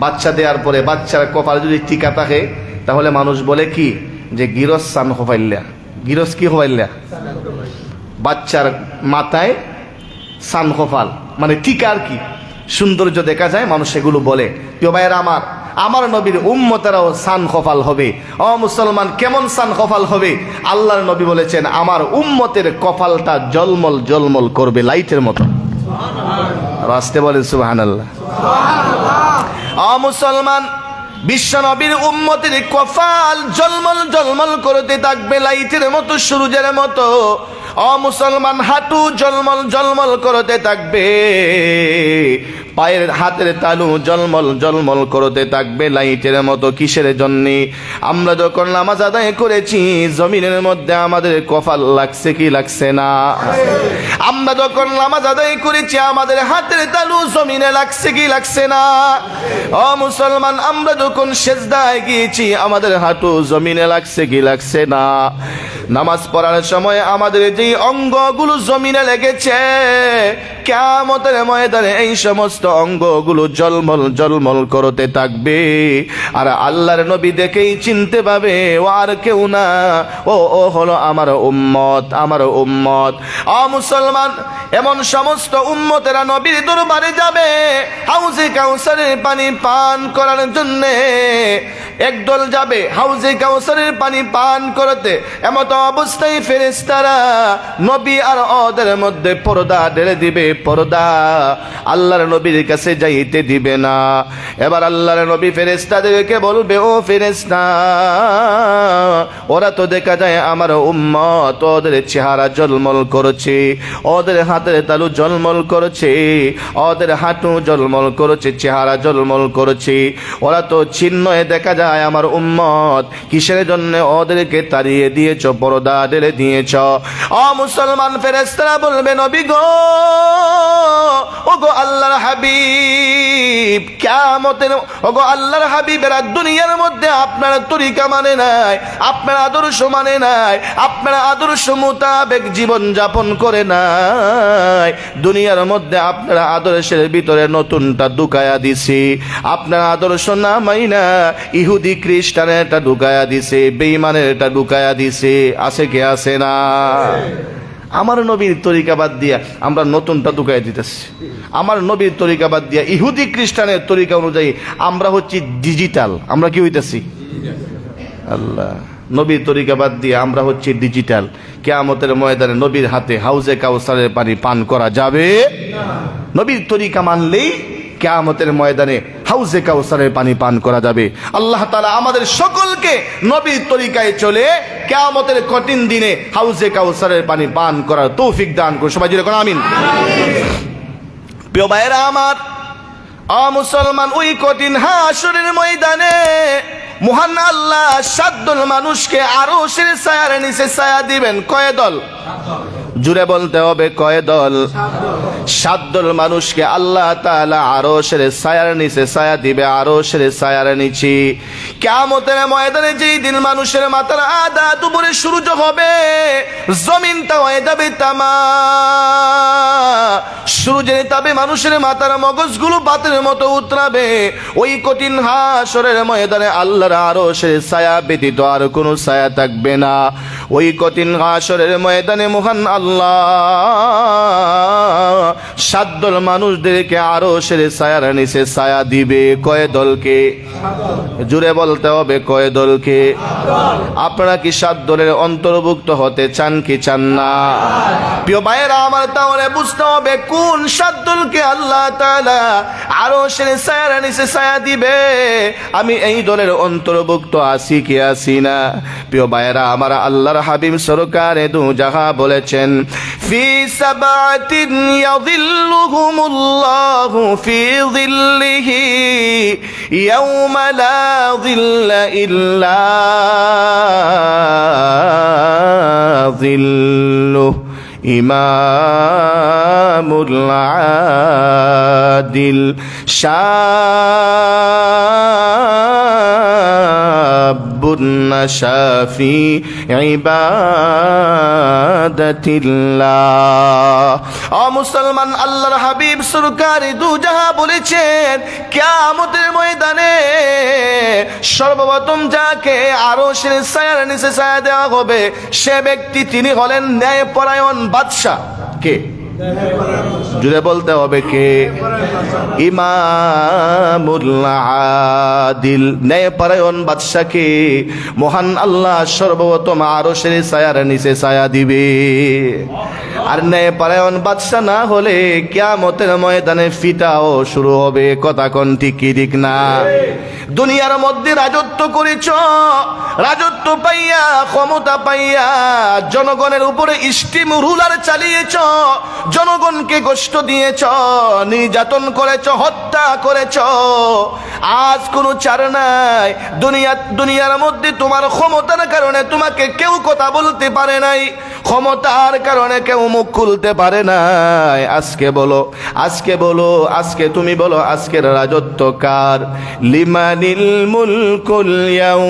বাচ্চা দেওয়ার পরে বাচ্চার কপালে যদি টিকা থাকে তাহলে মানুষ বলে কি যে গিরস সান খোফাইল্লা। গিরস কি খোফাইল্লা? বাচ্চার মাথায় সান খোফাল মানে টিকা আর কি, সৌন্দর্য দেখা যায়, মানুষ সেগুলো বলে। প্রিয় ভাইয়েরা আমার, আমার নবীর উম্মতেরাও সান খোফাল হবে। মুসলমান, কেমন সান খোফাল হবে? আল্লাহর নবী বলেছেন আমার উম্মতের কপালটা জলমল জলমল করবে লাইটের মতো। রাস্তে বলেন সুবহানাল্লাহ। মুসলমান, বিশ্ব নবীর উম্মতের কপাল জলমল জলমল করতে থাকবে লাইটের মতো, সূর্যের মতো। মুসলমান, হাঁটু জলমল জলমল করতে থাকবে, পায়ের হাতের তালু জলমল জলমল করতে থাকবে লাইটের মতো। কিসের জন্যে? আমরা যখন নামাজ আদায় করেছি জমিনের মধ্যে আমাদের কপাল লাগছে কি লাগছে না? আমরা যখন নামাজ আদায় করেছি আমাদের হাতের তালু জমিনে লাগছে কি লাগছে না? মুসলমান, আমরা যখন সেজদায় গিয়েছি আমাদের হাঁটু জমিনে লাগছে কি লাগছে না? নামাজ পড়ার সময় আমাদের যেই অঙ্গগুলো জমিনে লেগেছে, কিয়ামতের ময়দানে এই সমস্ত অঙ্গগুলো জলমল জলমল করতে থাকবে। আর আল্লাহর নবী দেখেই চিনতে পাবে ও আর কেউ না, ও হলো আমার উম্মত, আমার উম্মত। মুসলমান, এমন সমস্ত উম্মতেরা নবীর দরবারে যাবে হাউজে কাউসারের পানি পান করার জন্যে। একদল যাবে হাউজে কাউসারের পানি পান করতে, এমত অবস্থায় ফেরেশতারা নবী আর ওদের মধ্যে পর্দা ঢেলে দিবে, পর্দা। আল্লাহর নবীর কাছে যাইতে দিবে না। এবার আল্লাহর নবী ফেরেশতাদেরকে বলবে, ও ফেরেশতা, ওরা তো দেখা যায় আমার উম্মত, ওদের চেহারা জলমল করছে, ওদের হাতের তালু জলমল করছে, ওদের হাঁটু জলমল করছে, চেহারা জলমল করছে, ওরা তো চিহ্নয়ে দেখা যায় আমার উম্মত। কিসের জন্য ওদেরকে তাড়িয়ে দিয়েছ, পর্দা ঢেলে দিয়েছ? মুসলমান, ফেরেশতারা বলবে, নবী গো, ও গো আল্লাহর হাবিব, কিয়ামতের ও গো আল্লাহর হাবিবেরা দুনিয়ার মধ্যে আপনার তরিকা মানে নাই, আপনার আদর্শ মানে নাই, আপনার আদর্শ মোতাবেক জীবন যাপন করে নাই। দুনিয়ার মধ্যে আপনার আদর্শের ভিতরে নতুনটা ঢুকায়া দিছি, আপনার আদর্শ না মাইনা ইহুদি খ্রিস্টানের এটা ঢুকায়া দিছে, বেঈমানের এটা ঢুকায়া দিছে। আছে কে? আছে না? আমার নবীর তরিকা বাদ দিয়া আমরা নতুনটা ঢুকাই দিতেছি। আমার নবীর তরিকা বাদ দিয়া ইহুদি খ্রিস্টানের তরিকা অনুযায়ী আমরা হচ্ছি ডিজিটাল। আমরা কি হইতেছি? আল্লাহ, নবীর তরিকা বাদ দিয়ে আমরা হচ্ছি ডিজিটাল। কিয়ামতের ময়দানে নবীর হাতে হাউজে কাউসারের পানি পান করা যাবে না। নবীর তরিকা মানলেই কিয়ামতের ময়দানে হাউজে কাউসারের পানি পান করা যাবে। আল্লাহ তাআলা আমাদের সকলকে নবীর তরিকায় চলে কিয়ামতের কঠিন দিনে হাউজে কাউসারের পানি পান করার তৌফিক দান করুন। সবাই জোরে বলুন আমিন। প্রিয় ভাইরা আমার, মুসলমান, ওই কঠিন হাসরের ময়দানে মহান আল্লাহ 7 দল মানুষকে আরশের ছায়ার নিচে ছায়া দিবেন। কয় দল? জুড়ে বলতে হবে কয় দল? 7 দল মানুষকে আল্লাহ তাআলা আরশের ছায়ার নিচে ছায়া দিবে, আরশের ছায়ার নিচে। কিয়ামতের ময়দানে যেই দিন মানুষের মাথার আধা দুপুরে সূর্য হবে, জমিনটা হয়ে যাবে তামা, সূর্যের তাপে মানুষের মাথার মগজগুলো বাতের মতো উতরাবে। ওই কঠিন হাসরের ময়দানে আল্লাহর আরশের ছায়া ব্যতীত আর কোনো ছায়া থাকবে না। ওই কঠিন হাসরের ময়দানে মহান আল্লাহ 7 দল মানুষদেরকে আরশের ছায়ার নিচে ছায়া দিবে। কয় দলকে? জুড়ে বলতে হবে কয় দলকে? আপনারা কি 7 দলের অন্তর্ভুক্ত হতে চান কি চান না? প্রিয় ভাইয়েরা আমার, তাহলে বুঝতে হবে কোন 7 দলকে আল্লাহ তাআলা আরশের ছায়ার নিচে ছায়া দিবে। আমি এই দলের অন্তর্ভুক্ত আছি কি আছি না? প্রিয় ভাইয়েরা আমার, আল্লাহর হাবিব সরকারে দু জাহা বলেছেন, ফি সাবাতিন ইয়াযিল্লুহুমুল্লাহু ফি যিল্লিহি ইয়াওমা লা যিল্লা ইল্লা যিল্লুহু ইমামুল আদিল শাবুন নাশাফি ইবাদাতিল্লাহ। ও মুসলমান, আল্লাহর হাবিব সরকারে দু জাহা বলেছেন, কিয়ামতের ময়দানে সর্বপ্রথম যাকে আরশের ছায়ার নিচে ছায়া দেওয়া হবে সে ব্যক্তি তিনি হলেন ন্যায়পরায়ণ বাদশা। কে? জুড়ে বলতে হবে কে? ইমামুল আদিল, ন্যায়পরায়ণ বাদশাকে মহান আল্লাহ সর্বপ্রথম আরশের ছায়ার নিচে ছায়া দিবে। আর ন্যায়পরায়ণ বাদশা না হলে কিয়ামতের ময়দানে ফিতাও শুরু হবে। কথা কোন ঠিক কি ঠিক না? দুনিয়ার মধ্যে রাজত্ব করেছ, রাজত্ব পাইয়া ক্ষমতা পাইয়া জনগণের উপরে স্টিম রুলার চালিয়েছ, জনগণকে কষ্ট দিয়েছ, নির্যাতন করেছ, হত্যা করেছ। আজ কোনো চার নাই। দুনিয়ার মধ্যে তোমার ক্ষমতার কারণে তোমাকে কেউ কথা বলতে পারে নাই, ক্ষমতার কারণে কেউ মুখ খুলতে পারে নাই। আজকে বলো, আজকে বলো, আজকে তুমি বলো, আজকের রাজত্ব কার? লিমানিল মুলকুল ইয়াউম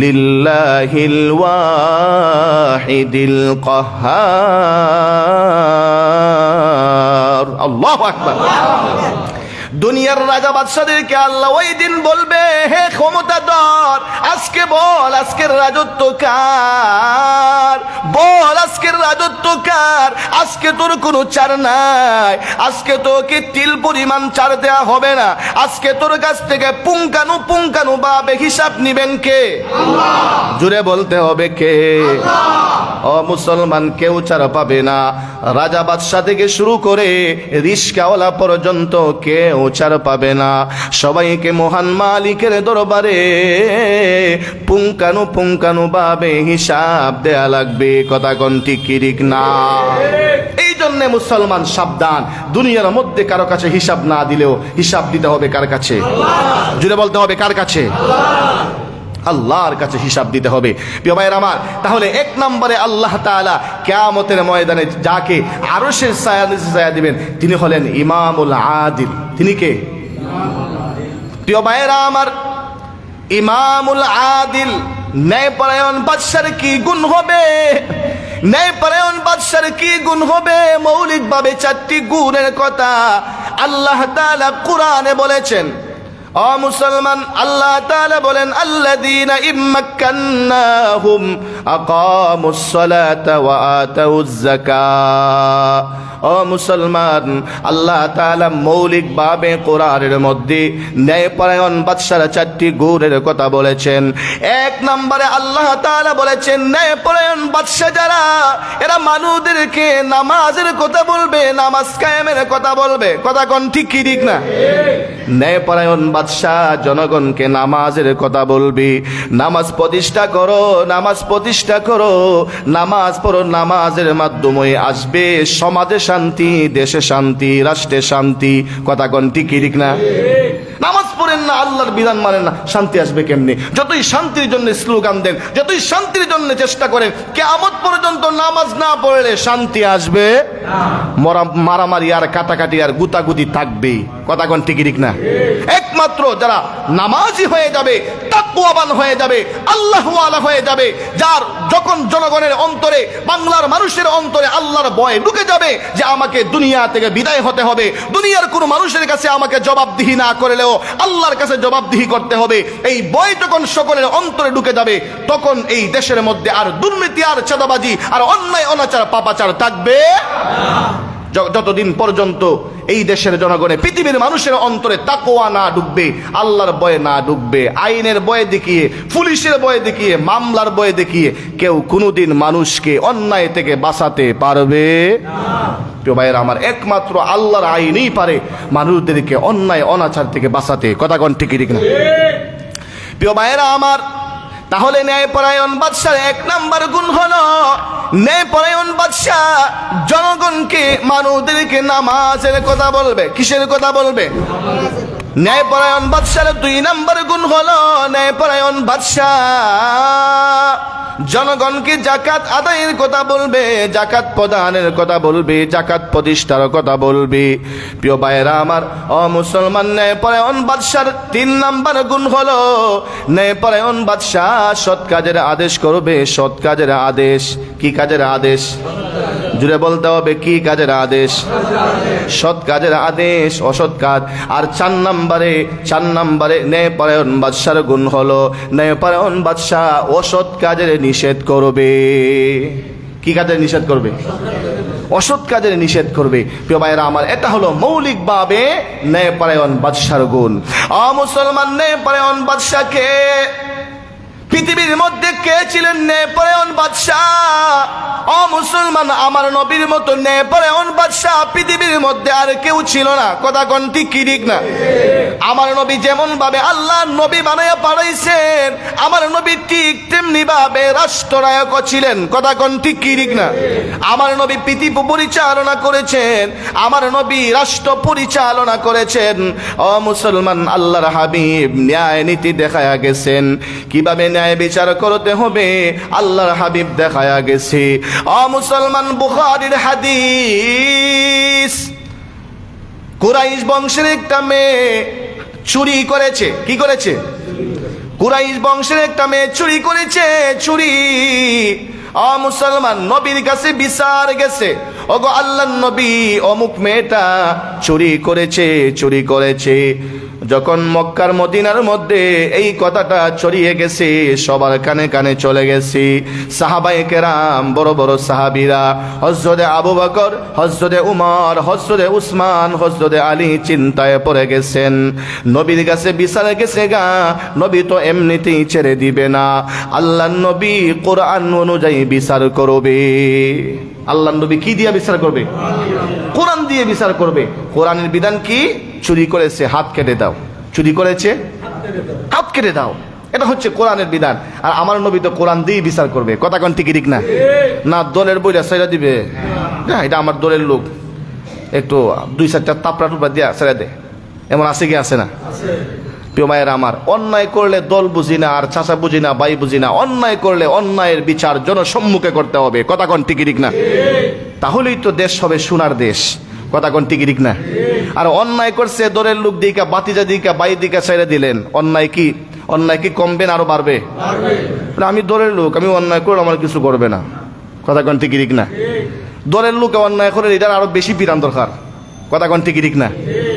লিল্লাহিল ওয়াহিদিল কাহ্হার। আল্লাহু আকবার। দুনিয়ার রাজা বাদশাদেরকে আল্লাহ ওই দিন বলবে, হে ক্ষমতাধর, আজকে বল আজকের রাজত্ব কার? বল আজকের রাজত্ব কার? আজকে তোর কোনো ছাড় নাই, আজকে তোকে তিল পরিমাণ ছাড় দেওয়া হবে না। আজকে তোর কাছ থেকে পুঙ্খানু পুঙ্খানু ভাবে হিসাব নিবেন কে? আল্লাহ। জুড়ে বলতে হবে কে? ও মুসলমান, কেউ ছাড় পাবে না। রাজা বাদশা থেকে শুরু করে রিস্কাওয়ালা পর্যন্ত কেউ ছাড় পাবে না। সবাইকে মহান মালিকের দরবারে পুঙ্খানু পুঙ্খানু ভাবে হিসাব দেয়া লাগবে। কথা কোন ঠিক কি ঠিক না? এই জন্য মুসলমান সাবধান, দুনিয়ার মধ্যে কারো কাছে হিসাব না দিলেও হিসাব দিতে হবে কার কাছে? জুড়ে বলতে হবে কার কাছে? আল্লাহর কাছে হিসাব দিতে হবে। প্রিয় ভাইয়ের আমার, তাহলে 1 নম্বরে আল্লাহ তাআলা কিয়ামতের ময়দানে যাকে আরশের ছায়া নিচে ছায়া দিবেন তিনি হলেন ইমামুল আদিল। তিনি কে? প্রিয় ভাইয়েরা আমার, ইমামুল আদিল ন্যায়পরায়ণ বাদশার কি গুণ হবে? ন্যায়পরায়ণ বাদশার কি গুণ হবে? মৌলিকভাবে 4টি গুণের কথা আল্লাহ তাআলা কোরআনে বলেছেন। ও মুসলমান, আল্লাহ তাআলা বলেন, আল্লাযীনা ইম্মাক্কান্নাহুম আকামুস সালাতা ওয়া আতাউয যাকাত। ও মুসলমান, আল্লাহ তাআলা মৌলিকভাবে কোরআনের মধ্যে ন্যায়পরায়ণ বাদশার 4টি গুণের কথা বলেছেন। 1 নম্বরে আল্লাহ তাআলা বলেছেন, ন্যায়পরায়ণ বাদশা যারা, এরা মানুষদেরকে নামাজের কথা বলবে, নামাজ কায়েমের কথা বলবে। কথা কোন ঠিক কি ঠিক না? ন্যায়পরায়ণ বাদশা জনগণকে নামাজের কথা বলবি, নামাজ প্রতিষ্ঠা করো, নামাজ প্রতিষ্ঠা করো, নামাজ পড়ো, নামাজের মাধ্যমে আসবে সমাজে শান্তি, দেশে শান্তি, রাষ্ট্রে শান্তি। কথা কোন ঠিক ঠিক না? নামাজ পড়েন না, আল্লাহ আল্লাহর বিধান মানেন না, শান্তি আসবে কেমনি? যতই শান্তির জন্য স্লোগান দেন, যতই শান্তির জন্য চেষ্টা করেন, কিয়ামত পর্যন্ত নামাজ না পড়লে শান্তি আসবে? মারামারি আর কাটাকাটি আর গুতাগুতি থাকবেই। কথা কোন ঠিক ঠিক না? একমাত্র যারা নামাজি হয়ে যাবে, তাকওয়াবান হয়ে যাবে, আল্লাহওয়ালা হয়ে যাবে, যার যখন জনগণের অন্তরে, বাংলার মানুষের অন্তরে আল্লাহর ভয় ঢুকে যাবে যে আমাকে দুনিয়া থেকে বিদায় হতে হবে, দুনিয়ার কোনো মানুষের কাছে আমাকে জবাবদিহি না করলেও আল্লাহর কাছে জবাবদিহি করতে হবে, এই ভয় যখন সকলের অন্তরে ঢুকে যাবে, তখন এই দেশের মধ্যে আর দুর্নীতি আর চাঁদাবাজি আর অন্যায় অনাচার পাপাচার থাকবে যতদিন পর্যন্ত এই দেশের জনগণে, পৃথিবীর মানুষের অন্তরে তাকওয়া না ঢুকবে, আল্লাহর ভয় না ঢুকবে, আইনের ভয় দেখিয়ে, পুলিশের ভয় দেখিয়ে, মামলার ভয় দেখিয়ে কেউ কোনোদিন মানুষকে অন্যায় থেকে বাঁচাতে পারবে না। প্রিয় ভাইয়েরা আমার, একমাত্র আল্লাহর আইনই পারে মানুষদেরকে অন্যায় অনাচার থেকে বাঁচাতে। কথা কোন ঠিক ঠিক না? প্রিয় ভাইয়েরা আমার, তাহলে ন্যায়পরায়ণ বাদশার এক নাম্বার গুণ হলো, ন্যায়পরায়ণ বাদশাহ জনগণকে, মানুষদেরকে নামাজের কথা বলবে। কিসের কথা বলবে? ন্যায়পরায়ণ বাদশার দুই নাম্বার গুণ হলো, ন্যায়পরায়ণ বাদশাহ জনগণকে জাকাত আদায়ের কথা বলবে, জাকাত প্রদানের কথা বলবে, জাকাত প্রতিষ্ঠার কথা বলবে। প্রিয় ভাইয়েরা আমার, মুসলমান ন্যায়পরায়ণ বাদশার তিন নাম্বার গুণ হলো, ন্যায়পরায়ণ বাদশাহ সৎ কাজের আদেশ করবে। সৎ কাজের আদেশ। কি কাজের আদেশ? জুড়ে বলতে হবে, কি কাজের আদেশ? সৎ কাজের আদেশ, অসৎ কাজ। আর চার নাম্বারে ন্যায়পরায়ণ বাদশার গুণ হলো, ন্যায়পরায়ণ বাদশাহ অসৎ কাজের নিষেধ করবে। কি কাজের নিষেধ করবে? অসৎ কাজের নিষেধ করবে। প্রিয় ভাইয়েরা আমার, এটা হলো মৌলিকভাবে ন্যায়পরায়ণ বাদশার গুণ। মুসলমান ন্যায়পরায়ণ বাদশাকে, পৃথিবীর মধ্যে কে ছিলেন ন্যায়পরায়ণ বাদশাহ? মুসলমান, আমার নবীর মতো ন্যায়পরায়ণ বাদশাহ পৃথিবীর মধ্যে আর কেউ ছিল না। কথা কোন ঠিক কি ঠিক না? আমার নবী যেমন ভাবে আল্লাহ নবী বানাইয়া পাঠাইছেন, আমার নবী ঠিক তেমনি ভাবে রাষ্ট্রনায়ক ছিলেন। কথা কোন ঠিক কি ঠিক না? আমার নবী পৃথিবী পরিচালনা করেছেন, আমার নবী রাষ্ট্র পরিচালনা করেছেন। মুসলমান, আল্লাহর হাবিব ন্যায় নীতি দেখায়া গেছেন, কিভাবে ন্যায় বিচার করতে হবে আল্লাহর হাবিব দেখায়া গেছে। মুসলমান, বুখারীর হাদিস, কুরাইশ বংশের একটা মেয়ে চুরি করেছে। কি করেছে? কুরাইশ বংশের একটা মেয়ে চুরি করেছে। চুরি মুসলমান নবীর কাছে বিচার গেছে, ওগো আল্লাহর নবী, অমুক মেয়েটা চুরি করেছে। যখন মক্কার মদিনার মধ্যে এই কথাটা ছড়িয়ে গেছে, সবার কানে কানে চলে গেছে। সাহাবায়ে কেরাম, বড় বড় সাহাবীরা, হযরতে আবু বকর, হযরতে উমর, হযরতে উসমান, হযরতে আলী চিন্তায় পড়ে গেছেন। নবীর কাছে বিচার গেছে গা, নবী তো এমনিতেই ছেড়ে দিবে না, আল্লাহর নবী কোরআন অনুযায়ী বিচার করবে। আল্লাহর নবী কি দিয়ে বিচার করবে? কোরআন দিয়ে বিচার করবে। কোরআনের বিধান কি? চুরি করেছে হাত কেটে দাও, চুরি করেছে হাত কেটে দাও, এটা হচ্ছে কোরআনের বিধান। আর আমার নবী তো কোরআন দিয়ে বিচার করবে। কথা কোন ঠিক ঠিক না? না দলের বইটা ছেড়ে দিবে, না এটা আমার দলের লোক, একটু দুই চারটা তাপড়া টুপড়া দিয়া ছেড়ে দে, এমন আছে কি? আছে না? প্রিয় মায়েরা আমার, অন্যায় করলে দল বুঝি না, আর চাচা বুঝি না, ভাই বুঝি না, অন্যায় করলে অন্যায়ের বিচার জনসম্মুখে করতে হবে। কথা কোন ঠিক ঠিক না? তাহলেই তো দেশ হবে সোনার দেশ। কথা কোন ঠিক ঠিক না? আর অন্যায় করছে দলের লোক দিকা, বাতিজা দিকা, বাই দিকা ছেড়ে দিলেন, অন্যায় কি কমবে না আরো বাড়বে? আমি দলের লোক, আমি অন্যায় করলে আমার কিছু করবে না। কথা কোন ঠিক ঠিক না? দলের লোক অন্যায় করে এটার আরো বেশি পিরান দরকার। কথা কোন ঠিক ঠিক না?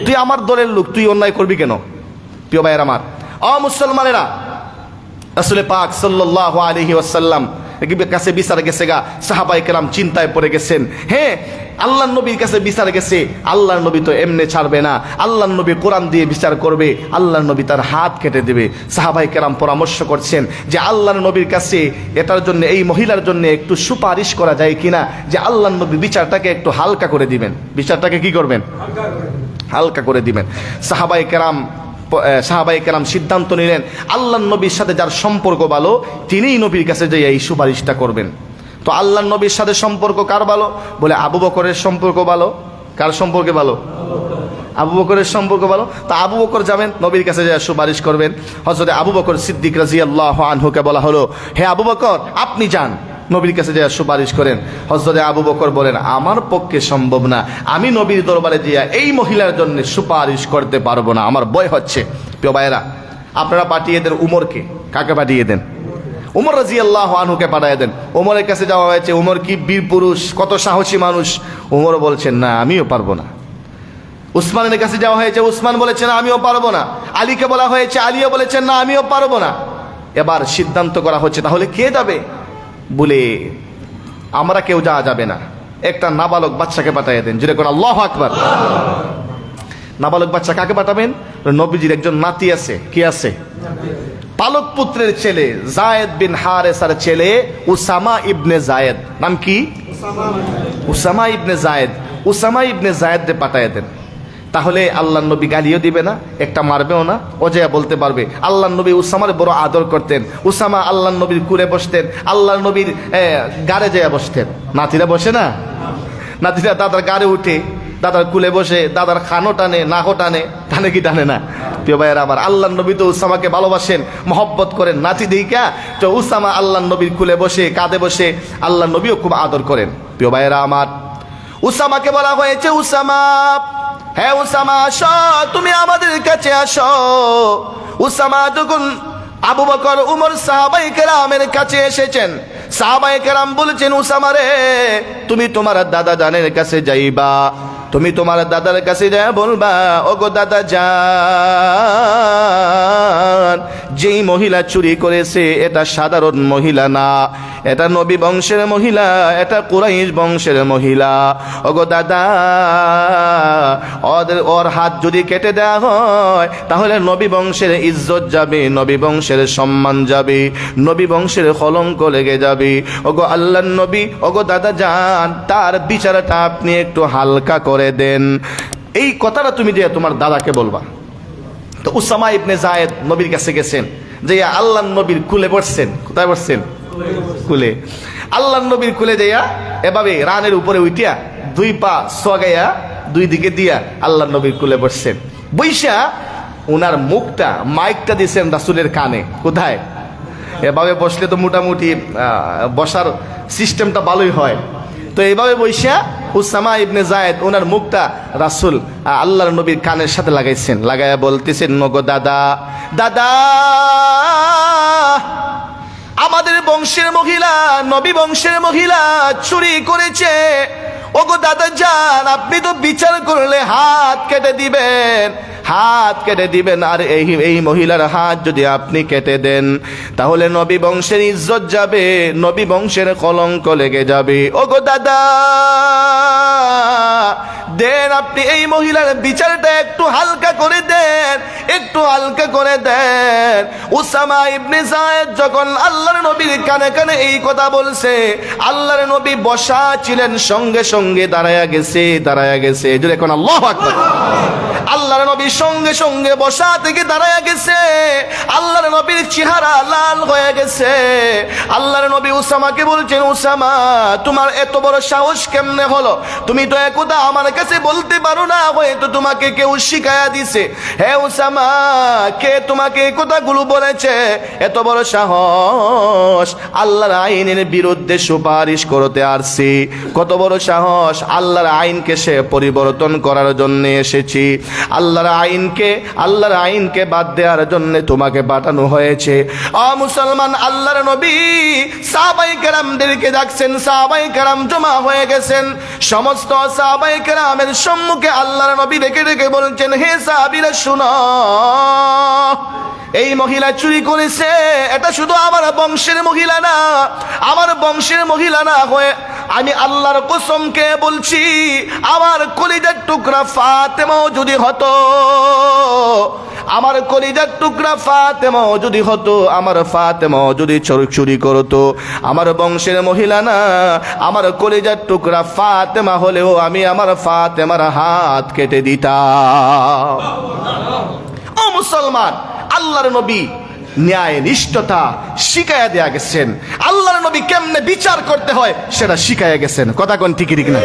তুই আমার দলের লোক, তুই অন্যায় করবি কেন? প্রিয় ভাইয়ের আমার, মুসলমানেরা, রাসূল পাক সাল্লাল্লাহু আলাইহি ওয়াসাল্লাম কাছে বিচার গেছে গা, সাহাবায়ে কেরাম চিন্তায় পড়ে গেছেন। হ্যাঁ, আল্লাহর নবীর কাছে বিচার গেছে, আল্লাহর নবী তো এমনি ছাড়বে না, আল্লাহর নবী কোরআন দিয়ে বিচার করবে, আল্লাহর নবী তার হাত কেটে দেবে। সাহাবায়ে কেরাম পরামর্শ করছেন যে আল্লাহর নবীর কাছে এটার জন্য, এই মহিলার জন্য একটু সুপারিশ করা যায় কিনা, যে আল্লাহর নবী বিচারটাকে একটু হালকা করে দিবেন। বিচারটাকে কি করবেন? হালকা করে দিবেন। সাহাবায়ে কেরাম সিদ্ধান্ত নিলেন, আল্লাহর নবীর সাথে যার সম্পর্ক ভালো তিনিই নবীর কাছে যে এই সুপারিশটা করবেন। তো আল্লাহর নবীর সাথে সম্পর্ক কার ভালো? বলে আবু বকরের সম্পর্ক ভালো। কার সম্পর্কে ভালো? আবু বকরের সম্পর্ক ভালো, তা আবু বকর যাবেন নবীর কাছে যা সুপারিশ করবেন। হযরত আবু বকর সিদ্দিক রাদিয়াল্লাহু আনহুকে বলা হলো, হে আবু বকর আপনি যান নবীর কাছে যা সুপারিশ করেন। হযরত আবু বকর বলেন, আমার পক্ষে সম্ভব না, আমি নবীর দরবারে গিয়া এই মহিলার জন্য সুপারিশ করতে পারবো না, আমার ভয় হচ্ছে। প্রিয় ভাইয়েরা, আপনারা পাঠিয়ে দেন উমরকে। কাকে পাঠিয়ে দেন? উমর রাদিয়াল্লাহু আনহুকে পাঠিয়ে দেন। উমরের কাছে যাওয়া হয়েছে, উমর কি বীর পুরুষ, কত সাহসী মানুষ। উমর বলছেন, না আমিও পারবো না। উসমানের কাছে যাওয়া হয়েছে, উসমান বলেছেন আমিও পারবো না। আলীকে বলা হয়েছে, আলীও বলেছেন না আমিও পারবো না। এবার সিদ্ধান্ত করা হচ্ছে, তাহলে কে যাবে? বলে আমরা কেউ যাওয়া যাবে না, একটা নাবালক বাচ্চাকে পাঠিয়ে দেন। যেরকম আল্লাহু আকবার। নাবালক বাচ্চা কাকে পাঠাবেন? নবীজির একজন নাতি আছে। কি আছে? পালক পুত্রের ছেলে যায়েদ বিন হারেসার ছেলে উসামা ইবনে যায়েদ। নাম কি? Usama Ibne Zayed. Usama Ibne যায়েদকে পাঠিয়ে দেন। তাহলে আল্লাহর নবী গালিও দিবে না, একটা মারবেও না, অজয়া বলতে পারবে। আল্লাহর নবী উসামার বড় আদর করতেন। উসামা আল্লাহর নবীর কুলে বসতেন, আল্লাহর নবীর গাড়ে যেয়ে বসতেন। নাতিরা বসে না? নাতিরা দাদার গাড়ে উঠে, দাদার কুলে বসে, দাদার খানো টানে, নাকও টানে। টানে কি টানে না? প্রিয় ভাইয়েরা আমার, আল্লাহর নবী তো উসামাকে ভালোবাসেন, মহব্বত করেন। নাতি দিকা তো উসামা আল্লাহর নবীর কুলে বসে, কাঁধে বসে, আল্লাহর নবীও খুব আদর করেন। প্রিয় ভাইয়েরা আমার, উসামাকে বলা হয়েছে, উসামা, হ্যাঁ উসামা আসো, তুমি আমাদের কাছে আসো। উসামা যখন আবু বকর, উমর, সাহাবায়ে কেরামের কাছে এসেছেন, সাহাবায়ে কেরাম বলেছেন, উসামা রে, তুমি তোমার দাদা জানের কাছে যাইবা, তুমি তোমার দাদার কাছে যা বলবা, ওগো দাদা জান, যেই মহিলা চুরি করেছে এটা সাধারণ মহিলা না, এটা নবী বংশের মহিলা, এটা কুরাইশ বংশের মহিলা। ওগো দাদা, ওর হাত যদি কেটে দেওয়া হয় তাহলে নবী বংশের ইজ্জত যাবে, নবী বংশের সম্মান যাবে, নবী বংশের কলঙ্ক লেগে যাবে। ওগো আল্লাহর নবী, ওগো দাদা জান, তার বিচারটা আপনি একটু হালকা করে দেন। এই কথাটা তুমি যে তোমার দাদাকে বলবা। তো উসামা ইবনে যায়েদ নবীর কাছে গেছেন, যে আল্লাহর নবীর কুলে বসছেন। কোথায় বসছেন? কুলে। আল্লাহর নবীর কুলে যাইয়া এভাবে রানের উপরে উঠিয়া দুই পা সোয়াগাইয়া দুই দিকে দিয়া আল্লাহর নবীর কুলে বসছেন। বৈশা ওনার মুখটা, মাইকটা দিয়েছেন রাসূলের কানে। কোথায়? এভাবে বসলে তো মোটামুটি বসার সিস্টেমটা ভালোই হয়। তো এইভাবে বৈশা উসামা ইবনে যায়েদ ওনার মুখটা রাসূল আল্লাহর নবীর কানের সাথে লাগাইছেন। লাগাইয়া বলতেছেন, নগো দাদা, দাদা, আমাদের বংশের মহিলা, নবী বংশের মহিলা চুরি করেছে। ওগো দাদা জান, আপনি তো বিচার করলে হাত কেটে দিবেন, হাত কেটে দিবেন। আর এই মহিলার হাত যদি আপনি কেটে দেন তাহলে নবী বংশের ইজ্জত যাবে, নবী বংশের কলঙ্ক লেগে যাবে। ওগো দাদা, দেন আপনি এই মহিলার বিচারটা একটু হালকা করে দেন, একটু হালকা করে দেন। উসামা ইবনে যায়েদ যখন আল্লাহর নবীর কানে কানে এই কথা বলছে, আল্লাহর নবী বসা ছিলেন, সঙ্গে সঙ্গে দাঁড়ায়া গেছে। যদি এখন আল্লাহু আকবার। আল্লাহর নবী সঙ্গে সঙ্গে বসা থেকে দাঁড়ায়া গেছে। আল্লাহর নবীর চেহারা লাল হয়ে গেছে। আল্লাহর নবী উসামাকে বলছেন, উসামা, তোমার এত বড় সাহস কেমনে হলো? তুমি তো একদা আমার কাছে বলতে পারো না, হয়তো তোমাকে কেউ শিখায়া দিছে। হে উসামা, কে তোমাকে এই কথাগুলো বলেছে? এত বড় সাহস, আল্লাহর আইনের বিরুদ্ধে সুপারিশ করতে আসছি। কত বড় সাহস, আল্লাহর আইনকে সে পরিবর্তন করার জন্য এসেছি। আল্লাহর আইনকে বাদ দেওয়ার জন্য তোমাকে পাঠানো হয়েছে। মুসলমান, আল্লাহর নবী সাহাবায়ে কেরামদেরকে ডাকছেন। সাহাবায়ে কেরাম জমা হয়ে গেছেন। সমস্ত সাহাবায়ে কেরামের সম্মুখে আল্লাহর নবী ডেকে ডেকে বলছেন, হে সাহাবীরা শুনো, এই মহিলা চুরি করেছে, এটা শুধু আমার বংশের মহিলা না, আমার বংশের মহিলা না হয়ে আমি আল্লাহর কসমকে বলছি, আমার কলিজার টুকরা ফাতেমাও যদি হতো, আমার কলিজার টুকরা ফাতেমাও যদি হতো, আমার ফাতেমাও যদি চুরি করতো, আমার বংশের মহিলা না, আমার কলিজার টুকরা ফাতেমা হলেও আমি আমার ফাতেমার হাত কেটে দিতাম। ও মুসলমান, আল্লাহর নবী ন্যায় নিষ্ঠতা শিখাইয়া দেয়া গেছেন। আল্লাহর নবী কেমনে বিচার করতে হয় সেটা শিখাইয়া গেছেন। কথা কোন ঠিক ঠিক না?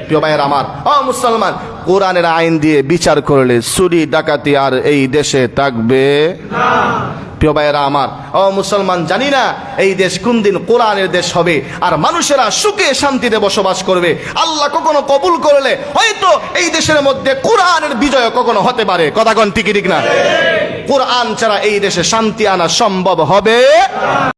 প্রিয় ভাইয়ের আমার, ও মুসলমান, কোরআনের আইন দিয়ে বিচার করলে চুরি ডাকাতি আর এই দেশে থাকবে না। প্রিয় ভাইয়েরা আমার, ও মুসলমান, জানি না এই দেশ কোন দিন কোরআনের দেশ হবে আর মানুষেরা সুখে শান্তিতে বসবাস করবে। আল্লাহ কখনো কবুল করলে হয়তো এই দেশের মধ্যে কোরআনের বিজয় কখনো হতে পারে। কথা কোন ঠিক ঠিক না? কোরআন ছাড়া এই দেশে শান্তি আনা সম্ভব হবে না।